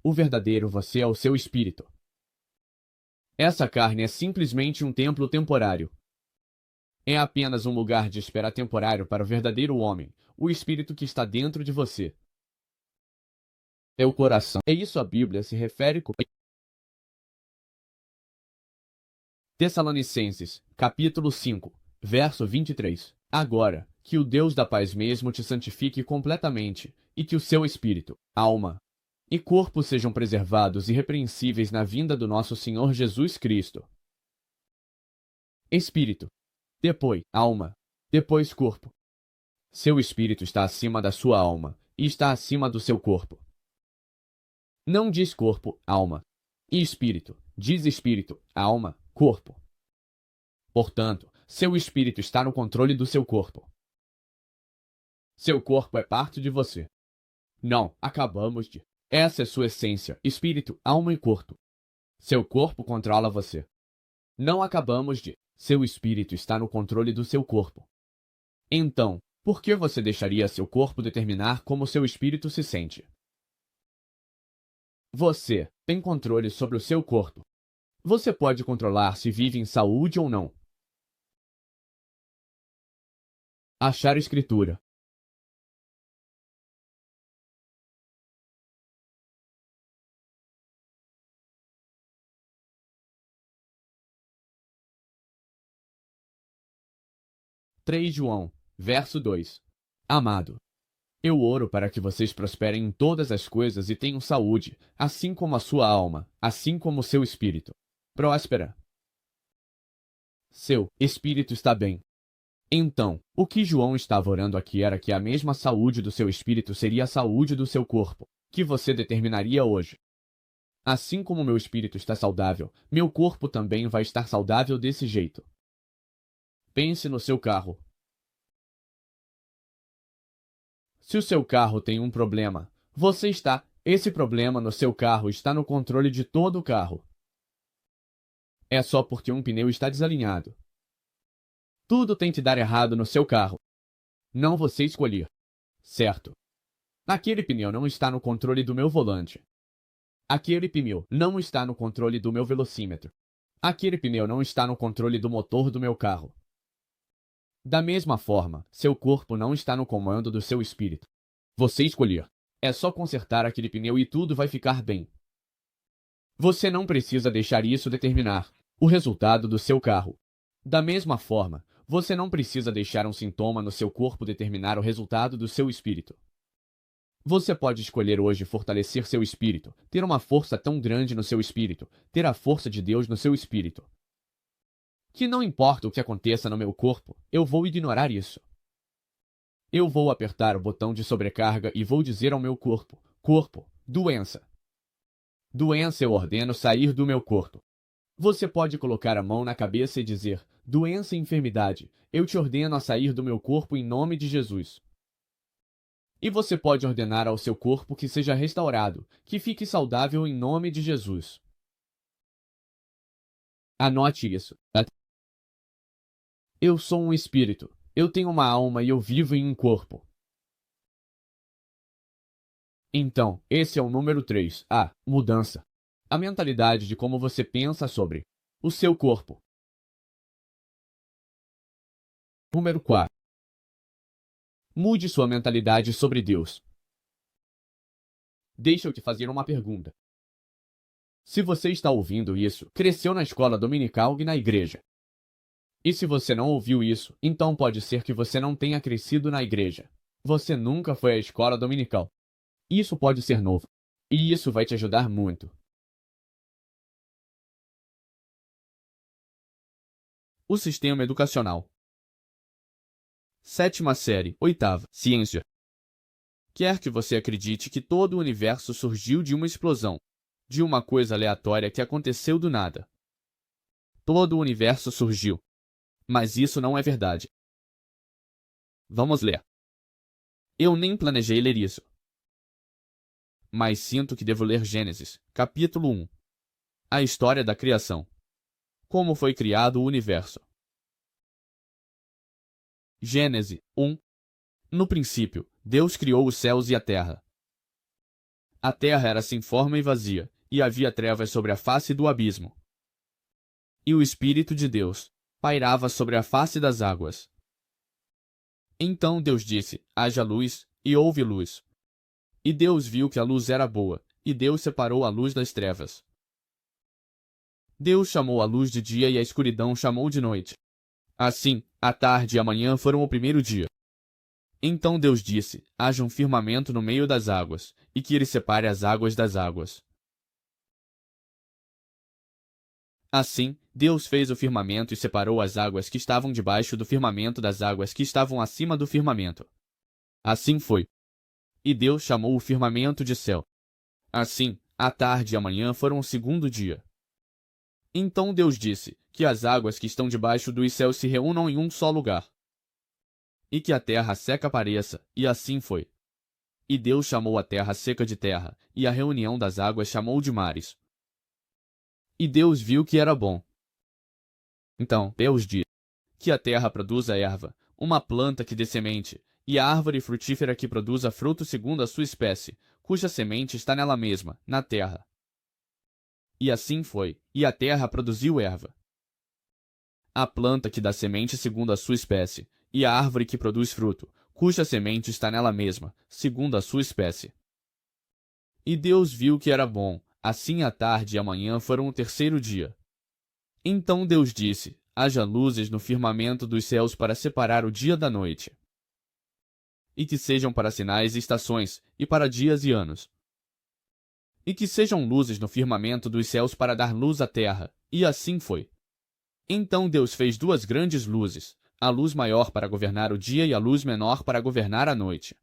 Speaker 2: O verdadeiro você é o seu espírito. Essa carne é simplesmente um templo temporário. É apenas um lugar de espera temporário para o verdadeiro homem, o espírito que está dentro de você.
Speaker 1: é o coração. É isso a Bíblia se refere com Tessalonicenses, capítulo 5, verso 23. Agora, que o Deus da paz mesmo te santifique completamente, e que o seu espírito, alma e corpo sejam preservados irrepreensíveis na vinda do nosso Senhor Jesus Cristo. Espírito, depois alma, depois corpo. Seu espírito está acima da sua alma e está acima do seu corpo. Não diz corpo, alma e espírito, diz espírito, alma, corpo. Portanto, seu espírito está no controle do seu corpo. Seu corpo é parte de você. Não, acabamos de. Essa é sua essência, espírito, alma e corpo. Seu corpo controla você. Não acabamos de. Seu espírito está no controle do seu corpo. Então, por que você deixaria seu corpo determinar como seu espírito se sente? Você tem controle sobre o seu corpo. Você pode controlar se vive em saúde ou não. Achar escritura. João 3, verso 2. Amado, eu oro para que vocês prosperem em todas as coisas e tenham saúde, assim como a sua alma, assim como o seu espírito. Próspera. Seu espírito está bem. Então, o que João estava orando aqui era que a mesma saúde do seu espírito seria a saúde do seu corpo, que você determinaria hoje. Assim como meu espírito está saudável, meu corpo também vai estar saudável desse jeito. Pense no seu carro. Se o seu carro tem um problema, esse problema no seu carro está no controle de todo o carro. É só porque um pneu está desalinhado. Tudo tem que dar errado no seu carro. Não você escolher. Certo. Aquele pneu não está no controle do meu volante. Aquele pneu não está no controle do meu velocímetro. Aquele pneu não está no controle do motor do meu carro. Da mesma forma, seu corpo não está no comando do seu espírito. Você escolher. É só consertar aquele pneu e tudo vai ficar bem. Você não precisa deixar isso determinar o resultado do seu carro. Da mesma forma, você não precisa deixar um sintoma no seu corpo determinar o resultado do seu espírito. Você pode escolher hoje fortalecer seu espírito, ter uma força tão grande no seu espírito, ter a força de Deus no seu espírito. Que não importa o que aconteça no meu corpo, eu vou ignorar isso. Eu vou apertar o botão de sobrecarga e vou dizer ao meu corpo, doença. Doença eu ordeno sair do meu corpo. Você pode colocar a mão na cabeça e dizer, doença e enfermidade, eu te ordeno a sair do meu corpo em nome de Jesus. E você pode ordenar ao seu corpo que seja restaurado, que fique saudável em nome de Jesus. Anote isso. Eu sou um espírito, eu tenho uma alma e eu vivo em um corpo. Então, esse é o número 3, a mudança. A mentalidade de como você pensa sobre o seu corpo. Número 4. Mude sua mentalidade sobre Deus. Deixa eu te fazer uma pergunta. Se você está ouvindo isso, cresceu na escola dominical e na igreja. E se você não ouviu isso, então pode ser que você não tenha crescido na igreja. Você nunca foi à escola dominical. Isso pode ser novo. E isso vai te ajudar muito. O sistema educacional. 7ª série, 8ª, ciência. Quer que você acredite que todo o universo surgiu de uma explosão, de uma coisa aleatória que aconteceu do nada. Todo o universo surgiu. Mas isso não é verdade. Vamos ler. Eu nem planejei ler isso. Mas sinto que devo ler Gênesis, capítulo 1. A história da criação. Como foi criado o universo. Gênesis 1. No princípio, Deus criou os céus e a terra. A terra era sem forma e vazia, e havia trevas sobre a face do abismo. E o Espírito de Deus pairava sobre a face das águas. Então Deus disse, haja luz, e houve luz.
Speaker 2: E Deus viu que a luz era boa, e Deus separou a luz das trevas. Deus chamou a luz de dia e a escuridão chamou de noite. Assim, a tarde e a manhã foram o primeiro dia. Então Deus disse: haja um firmamento no meio das águas, e que ele separe as águas das águas. Assim, Deus fez o firmamento e separou as águas que estavam debaixo do firmamento das águas que estavam acima do firmamento. Assim foi. E Deus chamou o firmamento de céu. Assim, a tarde e a manhã foram o segundo dia. Então Deus disse: que as águas que estão debaixo dos céus se reúnam em um só lugar. E que a terra seca apareça, e assim foi. E Deus chamou a terra seca de terra, e a reunião das águas chamou de mares. E Deus viu que era bom. Então Deus disse: que a terra produza erva, uma planta que dê semente, e a árvore frutífera que produza fruto segundo a sua espécie, cuja semente está nela mesma, na terra. E assim foi, e a terra produziu erva. A planta que dá semente segundo a sua espécie, e a árvore que produz fruto, cuja semente está nela mesma, segundo a sua espécie. E Deus viu que era bom, assim a tarde e a manhã foram o terceiro dia. Então Deus disse: haja luzes no firmamento dos céus para separar o dia da noite, e que sejam para sinais e estações, e para dias e anos. E que sejam luzes no firmamento dos céus para dar luz à terra, e assim foi. Então Deus fez duas grandes luzes, a luz maior para governar o dia e a luz menor para governar a noite.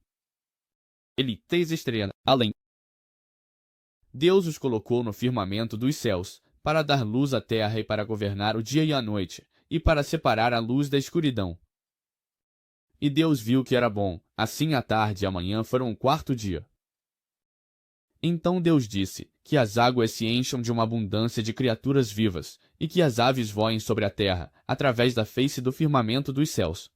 Speaker 2: Ele fez estrelas, além. Deus os colocou no firmamento dos céus, para dar luz à terra e para governar o dia e a noite, e para separar a luz da escuridão. E Deus viu que era bom, assim a tarde e a manhã foram o quarto dia. Então Deus disse: que as águas se encham de uma abundância de criaturas vivas, e que as aves voem sobre a terra, através da face do firmamento dos céus.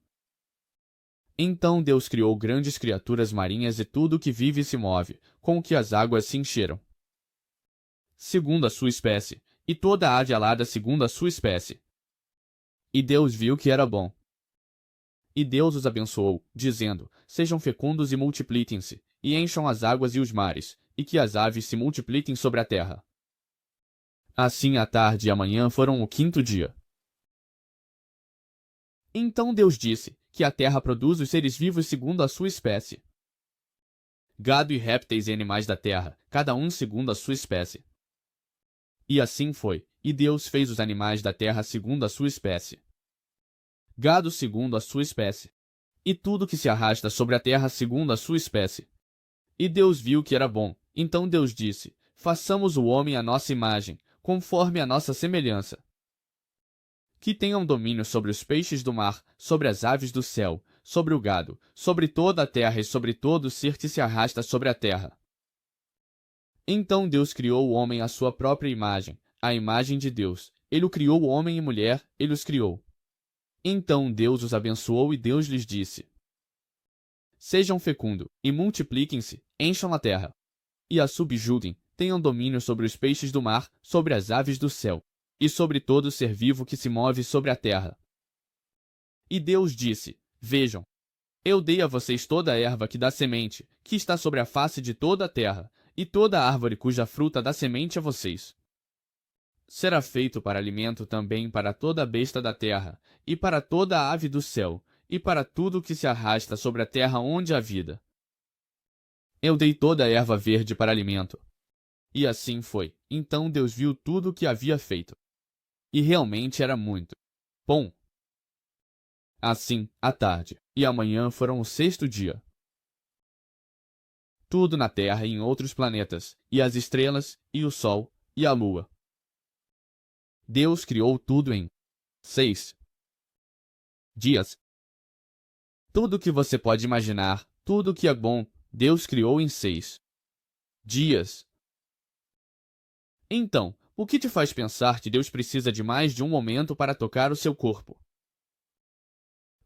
Speaker 2: Então Deus criou grandes criaturas marinhas e tudo o que vive e se move, com o que as águas se encheram, segundo a sua espécie, e toda a ave alada segundo a sua espécie. E Deus viu que era bom. E Deus os abençoou, dizendo: sejam fecundos e multipliquem-se, e encham as águas e os mares, e que as aves se multipliquem sobre a terra. Assim a tarde e a manhã foram o quinto dia. Então Deus disse: que a terra produza os seres vivos segundo a sua espécie, gado e répteis e animais da terra, cada um segundo a sua espécie. E assim foi, e Deus fez os animais da terra segundo a sua espécie, gado segundo a sua espécie, e tudo que se arrasta sobre a terra segundo a sua espécie. E Deus viu que era bom. Então Deus disse: façamos o homem à nossa imagem, conforme a nossa semelhança, que tenham domínio sobre os peixes do mar, sobre as aves do céu, sobre o gado, sobre toda a terra e sobre todo ser que se arrasta sobre a terra. Então Deus criou o homem à sua própria imagem, a imagem de Deus. Ele o criou, homem e mulher, ele os criou. Então Deus os abençoou e Deus lhes disse: sejam fecundos, e multipliquem-se, encham a terra, e a subjuguem, tenham domínio sobre os peixes do mar, sobre as aves do céu, e sobre todo ser vivo que se move sobre a terra. E Deus disse: vejam, eu dei a vocês toda a erva que dá semente, que está sobre a face de toda a terra, e toda a árvore cuja fruta dá semente a vocês. Será feito para alimento também para toda a besta da terra, e para toda a ave do céu, e para tudo que se arrasta sobre a terra onde há vida. Eu dei toda a erva verde para alimento. E assim foi. Então Deus viu tudo o que havia feito. E realmente era muito bom. Assim, a tarde e a manhã foram o sexto dia. Tudo na terra e em outros planetas, e as estrelas, e o sol, e a lua. Deus criou tudo em 6 dias. Tudo o que você pode imaginar, tudo o que é bom, Deus criou em 6 dias. Então, o que te faz pensar que Deus precisa de mais de um momento para tocar o seu corpo?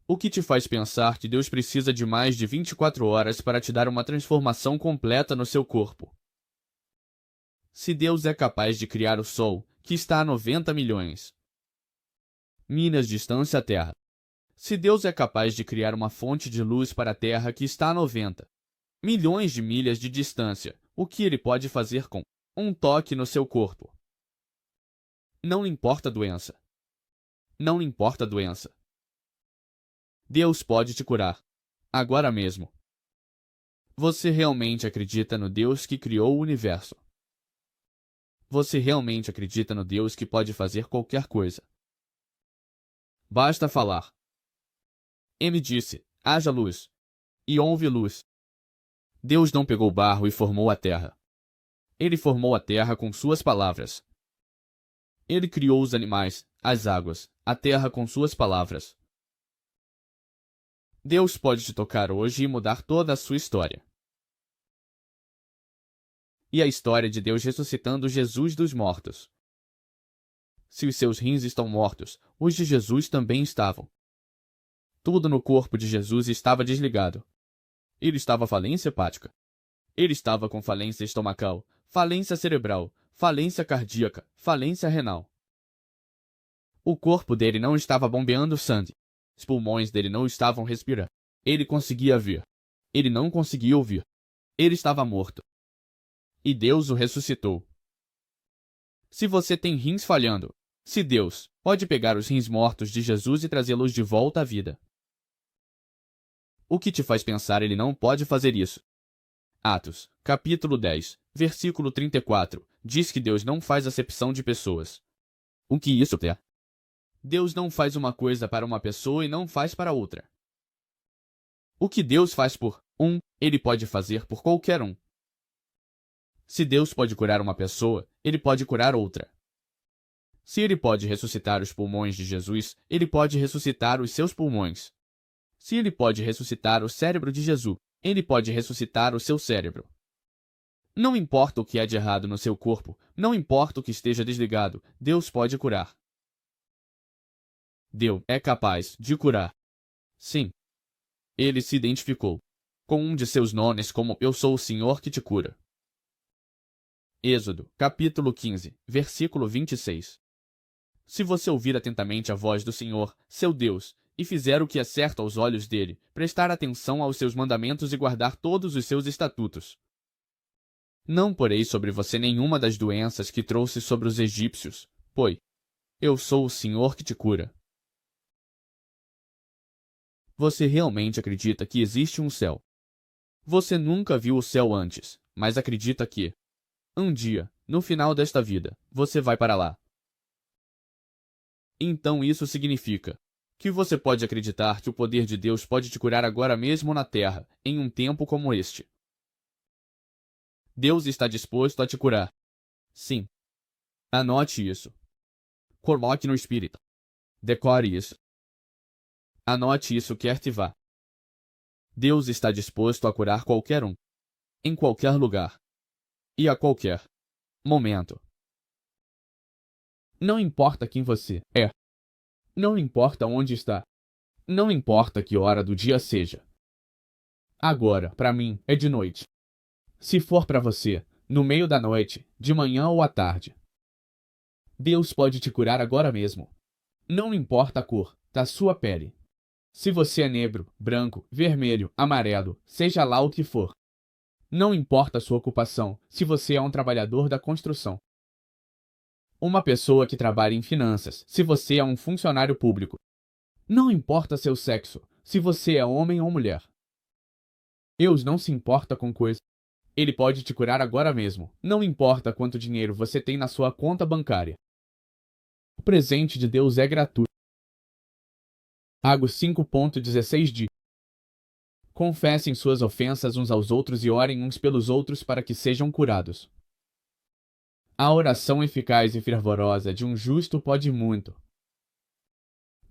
Speaker 2: O que te faz pensar que Deus precisa de mais de 24 horas para te dar uma transformação completa no seu corpo? Se Deus é capaz de criar o Sol, que está a 90 milhões milhas de distância à Terra, se Deus é capaz de criar uma fonte de luz para a Terra que está a 90 milhões de milhas de distância, o que ele pode fazer com um toque no seu corpo. Não lhe importa a doença. Não lhe importa a doença. Deus pode te curar, agora mesmo. Você realmente acredita no Deus que criou o universo? Você realmente acredita no Deus que pode fazer qualquer coisa? Basta falar. Ele disse, haja luz. E houve luz. Deus não pegou barro e formou a terra. Ele formou a terra com suas palavras. Ele criou os animais, as águas, a terra com suas palavras. Deus pode te tocar hoje e mudar toda a sua história. E a história de Deus ressuscitando Jesus dos mortos. Se os seus rins estão mortos, os de Jesus também estavam. Tudo no corpo de Jesus estava desligado. Ele estava falência hepática. Ele estava com falência estomacal, falência cerebral, falência cardíaca, falência renal. O corpo dele não estava bombeando sangue. Os pulmões dele não estavam respirando. Ele conseguia ver. Ele não conseguia ouvir. Ele estava morto. E Deus o ressuscitou. Se você tem rins falhando, se Deus pode pegar os rins mortos de Jesus e trazê-los de volta à vida, o que te faz pensar ele não pode fazer isso? Atos, capítulo 10, versículo 34, diz que Deus não faz acepção de pessoas. O que isso é? Deus não faz uma coisa para uma pessoa e não faz para outra. O que Deus faz por um, ele pode fazer por qualquer um. Se Deus pode curar uma pessoa, ele pode curar outra. Se ele pode ressuscitar os pulmões de Jesus, ele pode ressuscitar os seus pulmões. Se ele pode ressuscitar o cérebro de Jesus, ele pode ressuscitar o seu cérebro. Não importa o que há de errado no seu corpo, não importa o que esteja desligado, Deus pode curar. Deus é capaz de curar. Sim. Ele se identificou com um de seus nomes como Eu sou o Senhor que te cura. Êxodo, capítulo 15, versículo 26. Se você ouvir atentamente a voz do Senhor, seu Deus, e fizer o que é certo aos olhos dele, prestar atenção aos seus mandamentos e guardar todos os seus estatutos. Não porei sobre você nenhuma das doenças que trouxe sobre os egípcios, pois eu sou o Senhor que te cura. Você realmente acredita que existe um céu? Você nunca viu o céu antes, mas acredita que, um dia, no final desta vida, você vai para lá. Então isso significa que você pode acreditar que o poder de Deus pode te curar agora mesmo na Terra, em um tempo como este. Deus está disposto a te curar. Sim. Anote isso. Coloque no espírito. Decore isso. Anote isso quer te vá. Deus está disposto a curar qualquer um, em qualquer lugar e a qualquer momento.
Speaker 1: Não importa quem você é. Não importa onde está. Não importa que hora do dia seja. Agora, para mim, é de noite. Se for para você, no meio da noite, de manhã ou à tarde. Deus pode te curar agora mesmo. Não importa a cor da sua pele. Se você é negro, branco, vermelho, amarelo, seja lá o que for. Não importa a sua ocupação, se você é um trabalhador da construção. Uma pessoa que trabalha em finanças, se você é um funcionário público. Não importa seu sexo, se você é homem ou mulher. Deus não se importa com coisa. Ele pode te curar agora mesmo. Não importa quanto dinheiro você tem na sua conta bancária. O presente de Deus é gratuito. Agos 5.16 diz: confessem suas ofensas uns aos outros e orem uns pelos outros para que sejam curados. A oração eficaz e fervorosa de um justo pode muito.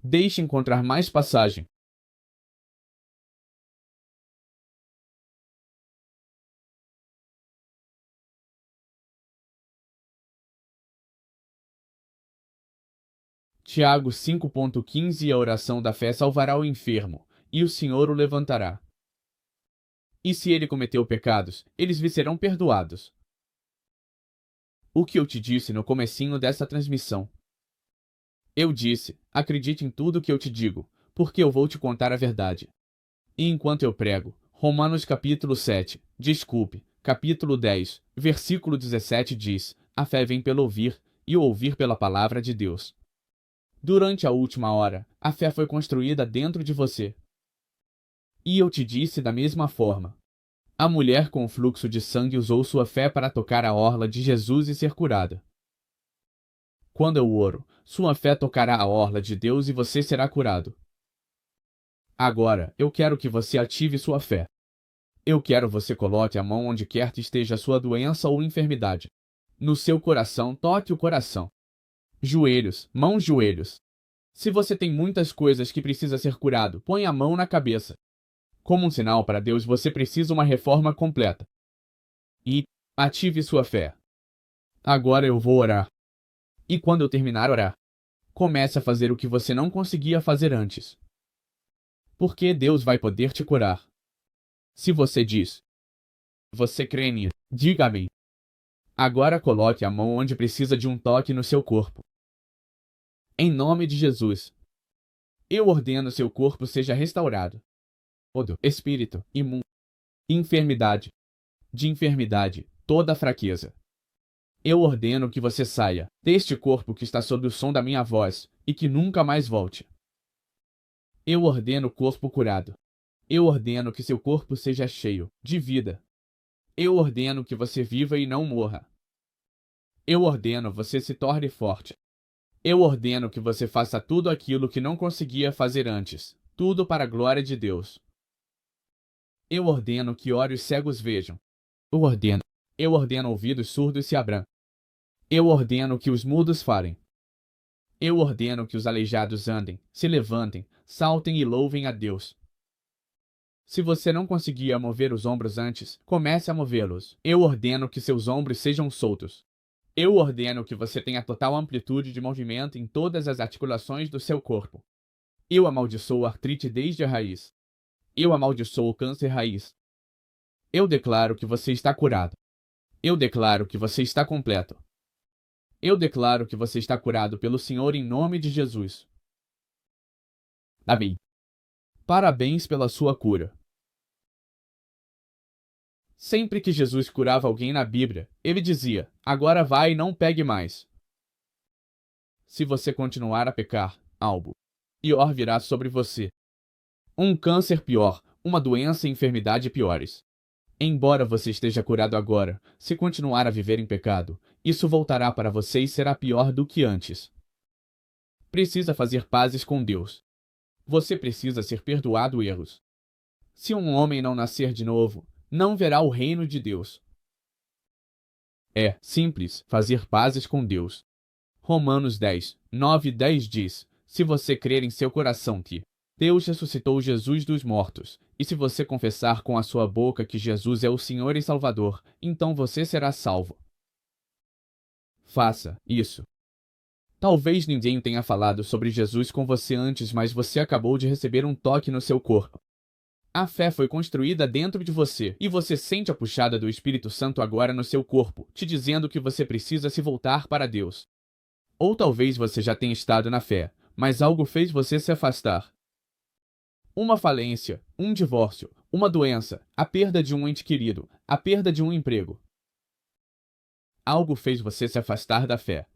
Speaker 1: Deixe encontrar mais passagem. Tiago 5.15 A oração da fé salvará o enfermo, e o Senhor o levantará. E se ele cometeu pecados, eles lhe serão perdoados. O que eu te disse no comecinho dessa transmissão. Eu disse, acredite em tudo que eu te digo, porque eu vou te contar a verdade. E enquanto eu prego, Romanos capítulo 7, capítulo 10, versículo 17 diz: a fé vem pelo ouvir, e o ouvir pela palavra de Deus. Durante a última hora, a fé foi construída dentro de você. E eu te disse da mesma forma. A mulher com fluxo de sangue usou sua fé para tocar a orla de Jesus e ser curada. Quando eu oro, sua fé tocará a orla de Deus e você será curado. Agora, eu quero que você ative sua fé. Eu quero que você coloque a mão onde quer que esteja a sua doença ou enfermidade. No seu coração, toque o coração. Joelhos, mãos, joelhos. Se você tem muitas coisas que precisa ser curado, põe a mão na cabeça. Como um sinal para Deus, você precisa uma reforma completa. E ative sua fé. Agora eu vou orar. E quando eu terminar de orar, comece a fazer o que você não conseguia fazer antes. Porque Deus vai poder te curar. Se você diz, você crê nisso, diga amém. Agora coloque a mão onde precisa de um toque no seu corpo. Em nome de Jesus, eu ordeno seu corpo seja restaurado. Todo espírito imundo, de enfermidade, toda fraqueza. Eu ordeno que você saia deste corpo que está sob o som da minha voz e que nunca mais volte. Eu ordeno o corpo curado. Eu ordeno que seu corpo seja cheio de vida. Eu ordeno que você viva e não morra. Eu ordeno que você se torne forte. Eu ordeno que você faça tudo aquilo que não conseguia fazer antes, tudo para a glória de Deus. Eu ordeno que olhos cegos vejam. Eu ordeno ouvidos surdos se abram. Eu ordeno que os mudos falem. Eu ordeno que os aleijados andem, se levantem, saltem e louvem a Deus. Se você não conseguia mover os ombros antes, comece a movê-los. Eu ordeno que seus ombros sejam soltos. Eu ordeno que você tenha total amplitude de movimento em todas as articulações do seu corpo. Eu amaldiçoo a artrite desde a raiz. Eu amaldiçoo o câncer raiz. Eu declaro que você está curado. Eu declaro que você está completo. Eu declaro que você está curado pelo Senhor em nome de Jesus. Amém. Parabéns pela sua cura. Sempre que Jesus curava alguém na Bíblia, ele dizia: agora vai e não pegue mais. Se você continuar a pecar, algo pior virá sobre você. Um câncer pior, uma doença e enfermidade piores. Embora você esteja curado agora, se continuar a viver em pecado, isso voltará para você e será pior do que antes. Precisa fazer pazes com Deus. Você precisa ser perdoado erros. Se um homem não nascer de novo, não verá o reino de Deus. É simples fazer pazes com Deus. Romanos 10, 9 e 10 diz: se você crer em seu coração que Deus ressuscitou Jesus dos mortos, e se você confessar com a sua boca que Jesus é o Senhor e Salvador, então você será salvo. Faça isso. Talvez ninguém tenha falado sobre Jesus com você antes, mas você acabou de receber um toque no seu corpo. A fé foi construída dentro de você, e você sente a puxada do Espírito Santo agora no seu corpo, te dizendo que você precisa se voltar para Deus. Ou talvez você já tenha estado na fé, mas algo fez você se afastar. Uma falência, um divórcio, uma doença, a perda de um ente querido, a perda de um emprego. Algo fez você se afastar da fé.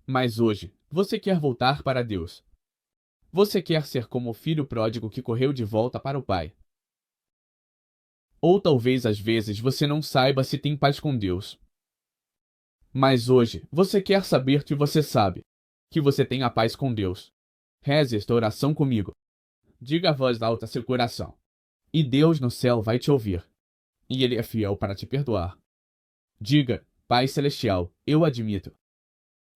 Speaker 1: Mas hoje, você quer voltar para Deus. Você quer ser como o filho pródigo que correu de volta para o pai. Ou talvez às vezes você não saiba se tem paz com Deus. Mas hoje, você quer saber que você sabe, que você tem a paz com Deus. Reze esta oração comigo. Diga a voz alta seu coração. E Deus no céu vai te ouvir. E Ele é fiel para te perdoar. Diga: Pai Celestial, eu admito.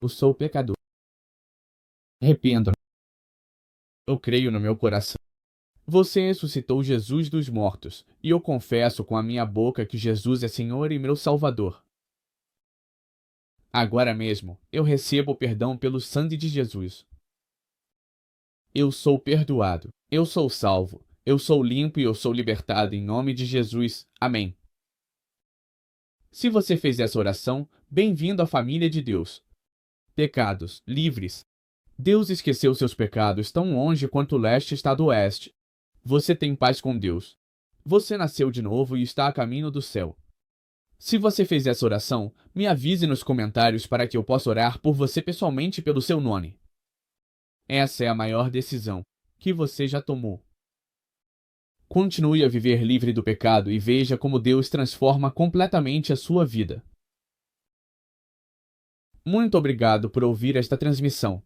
Speaker 1: Eu sou pecador. Arrependo. Eu creio no meu coração. Você ressuscitou Jesus dos mortos, e eu confesso com a minha boca que Jesus é Senhor e meu Salvador. Agora mesmo, eu recebo o perdão pelo sangue de Jesus. Eu sou perdoado, eu sou salvo, eu sou limpo e eu sou libertado em nome de Jesus. Amém. Se você fez essa oração, bem-vindo à família de Deus. Pecados livres. Deus esqueceu seus pecados tão longe quanto o leste está do oeste. Você tem paz com Deus. Você nasceu de novo e está a caminho do céu. Se você fez essa oração, me avise nos comentários para que eu possa orar por você pessoalmente pelo seu nome. Essa é a maior decisão que você já tomou. Continue a viver livre do pecado e veja como Deus transforma completamente a sua vida. Muito obrigado por ouvir esta transmissão.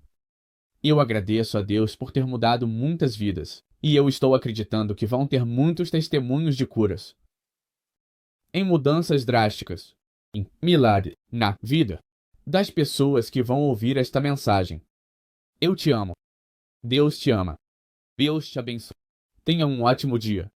Speaker 1: Eu agradeço a Deus por ter mudado muitas vidas, e eu estou acreditando que vão ter muitos testemunhos de curas, em mudanças drásticas, em milagres na vida das pessoas que vão ouvir esta mensagem. Eu te amo. Deus te ama. Deus te abençoe. Tenha um ótimo dia.